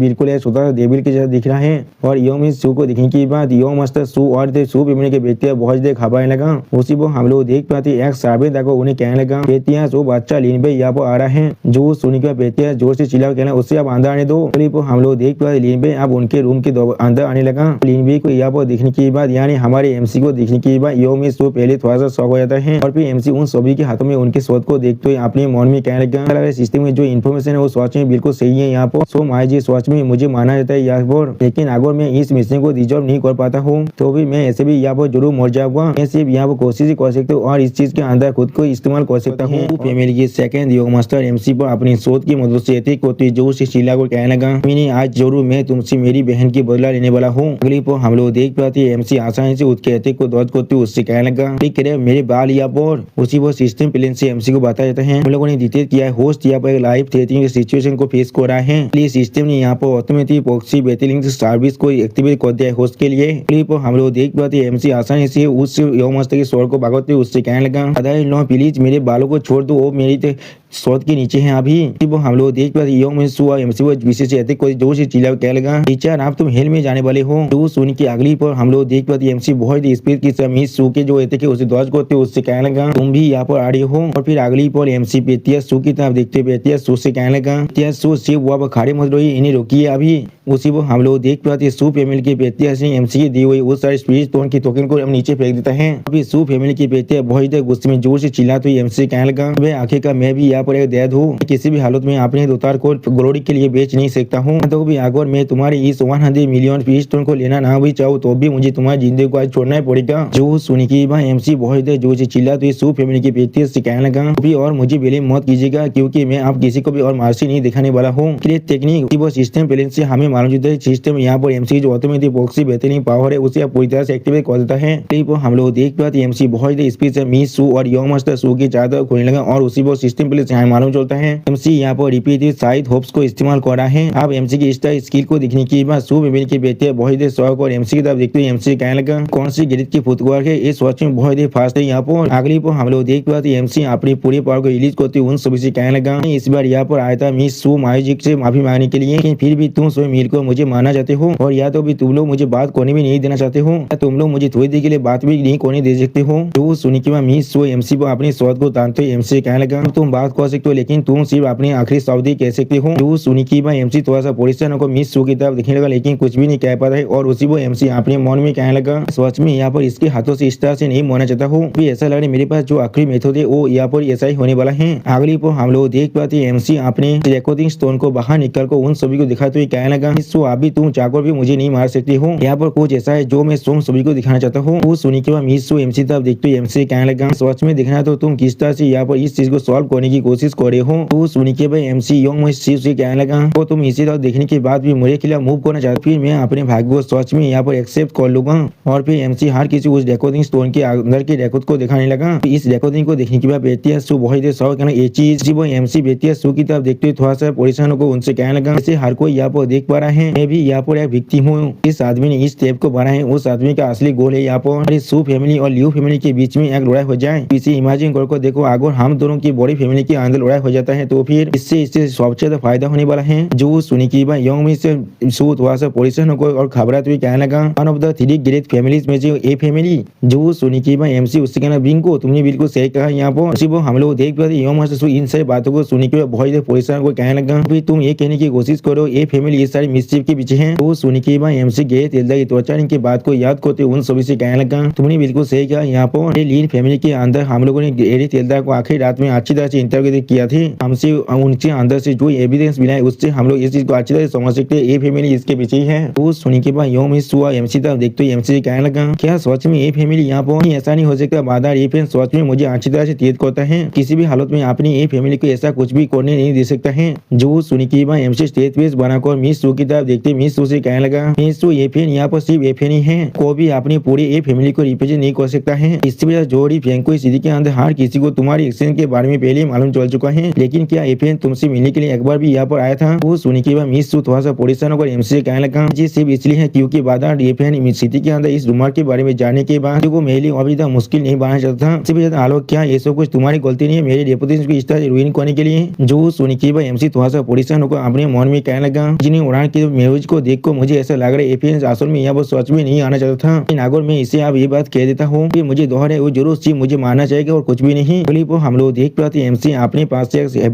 बिल्कुल एक छोटा सा डेविल के जैसा दिख रहा है। और योमी सू को देखने के बाद यो मास्टर सू और सू फैमिली के बेटियां बहुत ज्यादा घबराने लगा। उसी पर हम लोग देख पाते एक साबित को उन्हें कहने लगा बेटियां सो बच्चा लीन भाई यहाँ पर आ रहा है। जो सुनी के बेटियां जोर से चिल्ला कहना उससे आप अंदर आने दो। हम लोग देख पाते लीन भाई अब उनके रूम के अंदर आने लगा। लीन भाई को यहाँ पर देखने के बाद यानी हमारे एमसी को देखने के बाद योमी सू पहले थोड़ा सा शौक हो जाता है और फिर एमसी उन सभी के हाथों में उनके शोध को देखते हुए अपने मन में कहने लगा सिस्टम में जो इन्फॉर्मेशन है वो सोच में बिल्कुल सही है यहाँ पर। सो माई जी सोच में मुझे माना जाता है यहाँ पर, लेकिन अगर मैं इस मिशन को रिजॉल्व नहीं कर पाता हूँ तो भी मैं ऐसे भी यहाँ पर जरूर मर जाऊंगा। मैं सिर्फ यहाँ पर कोशिश ही कर सकता हूँ और इस चीज के अंदर खुद को इस्तेमाल कर सकता हूँ। फैमिली की सेकंड योग मास्टर एमसी पर अपनी शोध की मदद से एथिक को जोर से शीला को कहने लगा मैंने आज जरूर मैं तुमसे मेरी बहन की बदला लेने वाला हूँ। अगली पर हम लोग देख पाते एमसी आसानी से उसके एथिक को दर्ज करते उससे कहने लगा ठीक है मेरे बाल यहाँ पर। उसी वो सिस्टम प्लेन से एमसी को बताया जाता है हम लोगों ने डिटेक्ट किया है होस्ट यहाँ पर एक लाइफ थ्रेटनिंग सिचुएशन को फेस कर रहा है। इसलिए सिस्टम ने यहाँ पर ऑटोमेटिक प्रॉक्सी बेटलिंग सर्विस को एक्टिवेट कर दिया है होस्ट के लिए। पर हम लोग देख पाते एमसी आसानी से उस योग मास्टर के स्वर को भागते उससे कहने लगा प्लीज मेरे बालों को छोड़ दो वो मेरी शोध के नीचे है अभी। वो हम लोग देख पाते योग में सुआ एमसी वो विशेष एथिक को जोर से चिल्ला कह लगा टीचर आप तुम हेल में जाने वाले हो। तो सुन के अगली पर हम लोग देख पाते एमसी बहुत स्पीड की समीज सू के जो एथिक है उसे दर्ज करते उससे कहने लगा तुम भी यहाँ पर आ रही हो। और फिर अगली पर एमसी पेटिया सू की तरफ देखते पेटिया सू से कहने लगा सू सिर्फ वहाँ पर खड़े मत रही इन्हें रोकिए अभी। उसी वो हम लोग देख पाते सू फैमिली के बेटे से एमसी की दी हुई उस सारे स्पीच टोन की टोकन को हम नीचे फेंक देता है। अभी सू फैमिली के बेटे बहुत गुस्से में जोर से चिल्लाते हुए एमसी कहने लगा, वे आखिरकार मैं भी यहाँ पर एक दैद हूँ, किसी भी हालत में अपने दोतार को ग्लोरी के लिए बेच नहीं सकता हूँ। तो भी अगर मैं तुम्हारी इस 100 मिलियन स्पीच टोन को लेना ना भी चाहूँ तो भी मुझे तुम्हारी जिंदगी को आज छोड़ना ही पड़ेगा। जो सुनी की बात एमसी बहुत जोर से चिल्लाते हुए सू फैमिली के बेटे से कहने लगा, अभी और मुझे ब्लेम मत कीजिएगा क्योंकि मैं आप किसी को भी और मार्सी नहीं दिखाने वाला हूँ। टेक्निक वो सिस्टम बैलेंस से हमें मालूम चलता है सिस्टम यहाँ पर एमसी जो ऑटोमेटिक बॉक्सी बेहतरीन पावर है उसे पूरी तरह से एक्टिवेट कर देता है। हम लोग देख पाते एमसी बहुत स्पीड से मिस सू और यंग मास्टर सू की चादर खोलने लगा और उसी वो सिस्टम बैलेंस यहाँ मालूम चलता है एमसी यहाँ पर रिपीटेड साइड होप्स को इस्तेमाल कर रहा है। अब एमसी की स्किल को दिखने की बाद सू फैमिली के बेटे बहुत शौक और एमसी की तरफ देखते हुए एमसी कहने लगा, कौन सी गिरित की फुटवर्क है इस वॉच में बहुत फास्ट है। यहाँ पर अगली पर हम लोग देख पाते एमसी अपनी पूरी पावर को रिलीज करते उन सभी से कहने लगा, इस बार यहाँ पर आया था मिस सू मायूजिक से माफी मांगने के लिए, फिर भी तुम स्वयं मिलकर मुझे मानना चाहते हो और या तो भी तुम लोग मुझे बात करने भी नहीं देना चाहते हो या तुम लोग मुझे थोड़ी देर के लिए बात भी नहीं करने दे सकते हो। तो सुनी के बाद मिस सू एमसी को अपनी शब्द को तानते हुए एमसी कहने लगा, तुम बात कर सकते हो लेकिन तुम सिर्फ अपनी आखिरी शब्द ही कह सकते हो। तो सुनी के बाद एमसी थोड़ा सा परेशान होकर मिस सू की तरफ देखने लगा लेकिन कुछ भी नहीं कह पाता है और उसी वो एमसी अपने मन में कहने लगा, सच में यहाँ पर इसके हाथों से इस तरह से नहीं मरना चाहता हूँ, ऐसा लग रहा है मेरे पास जो आखिरी मेथड है वो यहाँ पर ऐसा ही होने वाला है। अगली पर हम लोग देख पाते एमसी अपने रिकॉर्डिंग स्टोन को बाहर निकल कर उन सभी को दिखाते हुए कहने लगा, अभी तुम चाहकर भी मुझे नहीं मार सकती हो, यहाँ पर कुछ ऐसा है जो मैं तुम सभी को दिखाना चाहता हूँ। वो सुनी के बाद मिस सू एमसी तरफ देखते हुए एमसी कहने लगा, सच में दिखना तो तुम किस तरह से यहाँ पर इस चीज को सॉल्व करने की कोशिश कर रहे हो। तो सुनी के बाद एमसी यंग से कहने लगा, तो तुम इसी तरह देखने के बाद भी मेरे खिलाफ मूव करना चाहते, फिर मैं अपने भाग्य को सच में यहाँ पर एक्सेप्ट कर लूंगा। और फिर एमसी हर किसी उस रिकॉर्डिंग स्टोन के अंदर के रिकॉर्ड को दिखाने लगा। इस रिकॉर्डिंग को देखने के बाद बेटिया सू बहुत शौक ये चीज वो एमसी बेटिया सू की तरफ देखते हुए थोड़ा सा परेशान होकर उनसे कहने लगा, जैसे हर कोई यहाँ पर देख पा रहा है मैं भी यहाँ पर एक विक्टिम हूँ, इस आदमी ने इस स्टेप को बढ़ा है, उस आदमी का असली गोल है यहाँ पर सू फैमिली और लियू फैमिली के बीच में एक लड़ाई हो जाए। इसे इमेजिन करके देखो अगर हम दोनों की बड़ी फैमिली के अंदर लड़ाई हो जाता है तो फिर इससे सबसे ज्यादा फायदा होने वाला है। जो सुनी की बात यंग में से सू थोड़ा सा परेशान होकर और घबराते हुए कहने लगा, one of the 3 great families में से ए फैमिली। जो सुनी की बात एमसी उससे कहना, बिंगो तुमने बिल्कुल सही कहा। यहाँ पर वो हम लोग देख पाते यंग में से इन सारी बातों को सुनी के बहुत परेशान को कहने लगा, फिर तुम ये कहने की कोशिश करो ए फैमिली ये सारी मिस्चिफ के पीछे है। तो सुनी के बाद एमसी गए तेलदा की त्वचा की बात को याद करते उन सभी से कहने लगा, तुमने बिल्कुल सही कहा। यहाँ पर लीन फैमिली के अंदर हम लोगों ने एरी तेलदा को आखिरी रात में अच्छी तरह से इंटरव्यू किया थी, हमसे उनके अंदर से जो एविडेंस मिला है उससे हम लोग इस चीज को अच्छी तरह से समझ सकते हैं ए फैमिली इसके पीछे है। तो सुनी के बाद यो मिस हुआ एमसी तरफ देखते हुए एमसी कहने लगा, क्या सच में ए फैमिली यहाँ पर ऐसा नहीं हो सकता, बादर ए फैन सच में मुझे अच्छी तरह से तेज करता है, किसी भी हालत में अपनी ए फैमिली को ऐसा कुछ भी करने नहीं दे सकता है। जो सुनी के बाद एमसी स्टेज पेज बनाकर मिस सू की तरफ देखते मिस सू से कहने लगा, मिस सू ए फैन यहाँ पर सिर्फ ए फैन ही है, कोई भी अपनी पूरी ए फैमिली को रिप्रेजेंट नहीं कर सकता है। इससे वजह जोड़ी फैन को सिटी के अंदर हर किसी को तुम्हारी एक्सीडेंट के बारे में पहले मालूम चल चुका है, लेकिन क्या ए फैन तुमसे मिलने के लिए एक बार भी यहाँ पर आया था। वो सुनी के बाद मिस सू थोड़ा सा परेशान होकर एमसी से कहने लगा, जी सिर्फ इसलिए है क्योंकि बादर ए फैन सिटी के अंदर इस रूमर के बारे में जानने के बाद जो मेरे लिए अभी तक मुश्किल नहीं बना चाहता था। इससे ज्यादा आलोक क्या ये सब कुछ तुम्हारी गलती नहीं है मेरी रेपुटेशन को इस तरह रुइन करने के लिए। जो सुनी के बाद एमसी थोड़ा सा परेशान होकर अपने मन में कहने लगा, जिन्हें उड़ान की म्यूजिक को देख कर मुझे ऐसा लग रहा है ए फैन असल में यहाँ पर सच में नहीं आना चाहता था, लेकिन अगर मैं इसे अब ये बात कह देता हूँ कि मुझे दोहर है वो जरूर सिर्फ मुझे मानना चाहेगा और कुछ भी नहीं। क्लिप हम लोग देख पाते एमसी अपने पास से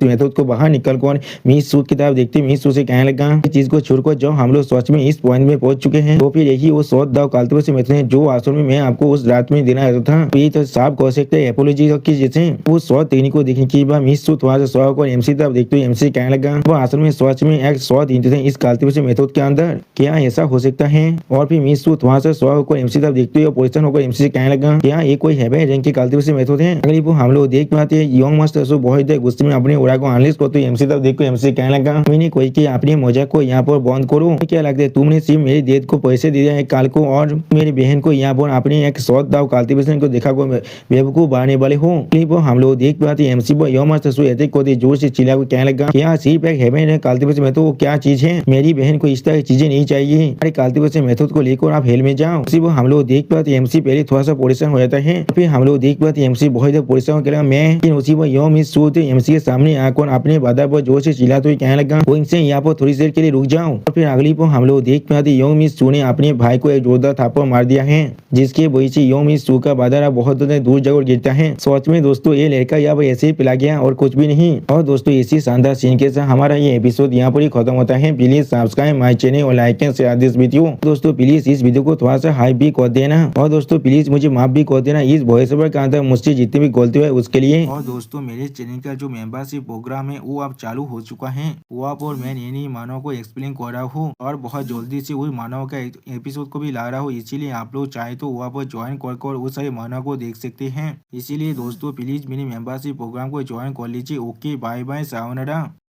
मेथड को बाहर निकल कर मिस सू की तरफ देखते मिस सू से कहने लगा, इस चीज को छोड़कर जब हम लोग सच में इस पॉइंट में पहुंच चुके हैं तो फिर यही वो सौत दाव कालते से मेथड है जो असल में मैं आपको उस रात में देना चाहता था। ये तो साफ कह सकते हैं एपोलॉजी की जैसे वो सौत तकनीक को देखने के बाद मिस सू थोड़ा सा शौक और एमसी तरफ देखते हुए एमसी कहने लगा, वो असल में सच में एक सौत थे इस कालते से मेथड के अंदर, क्या ऐसा हो सकता है। और फिर मिस सू थोड़ा सा शौक और एमसी तरफ देखते हुए पोजिशन होकर एमसी कहने लगा, क्या ये कोई है रैंक के कालते से मेथड है। अगली वो हम लोग देख पाते हैं यंग मास्टर सो बहुत गुस्से में अपने उड़ा को एनालिसिस करते हुए एमसी तरफ देखकर एमसी कहने लगा, मैंने कोई कि अपने मजाक को यहाँ पर बंद करो, क्या लगता है तुमने सिर्फ मेरी डेथ को पैसे दिए हैं काल को और मेरी बहन को यहाँ पर अपने एक सौत दाव कल्टीवेशन को देखा को बेवकूफ बनाने वाले हो। क्लिप हम लोग देख पाते हैं एमसी यंग मास्टर सो ऐसे को जोर से चिल्ला को कहने लगा, क्या सिर्फ एक हेवन है कल्टीवेशन में तो वो क्या चीज है, मेरी बहन को इस तरह की चीजें नहीं चाहिए, अरे कल्टीवेशन मेथड को लेकर आप हेल में जाओ। सिर्फ हम लोग देख पाते एमसी पहले थोड़ा सा परेशान हो जाता है, फिर हम लोग देख पाते एमसी बहुत परेशान हो मैं उसी वो यंग मिस सू एमसी के सामने आकर अपने बाधा पर जोर से चिल्लाते हुए कहने लगा, वो इनसे यहाँ पर थोड़ी देर के लिए रुक जाओ। और फिर अगली पर हम लोग देख पाते यंग मिस सू ने अपने भाई को एक जोरदार थापड़ मार दिया है, जिसके वजह से यंग मिस सू का बाधा बहुत दूर जगह गिरता है। सोच में दोस्तों ये लड़का यहाँ पर ऐसे ही पिला गया और कुछ भी नहीं। और दोस्तों इसी शानदार सीन के साथ हमारा ये एपिसोड यहाँ पर खत्म होता है। प्लीज सब्सक्राइब माई चैनल और like and share this video. दोस्तों प्लीज इस वीडियो को थोड़ा सा हाई भी कर देना और दोस्तों प्लीज मुझे माफ भी कर देना इस वॉइस ओवर के अंदर मुझसे जितनी भी गलती हुई उसके लिए। और दोस्तों मेरे चैनल का जो मेंबरशिप प्रोग्राम है वो अब चालू हो चुका है। वो आप और मैं नई मानव को एक्सप्लेन कर रहा हूँ और बहुत जल्दी से उस मानव का एपिसोड को भी ला रहा हूँ। इसीलिए आप लोग चाहे तो वहाँ पर ज्वाइन कर उस सारे मानव को देख सकते हैं। इसीलिए दोस्तों प्लीज मेरी मेंबरशिप प्रोग्राम को ज्वाइन कर लीजिए। Okay bye bye sayonara.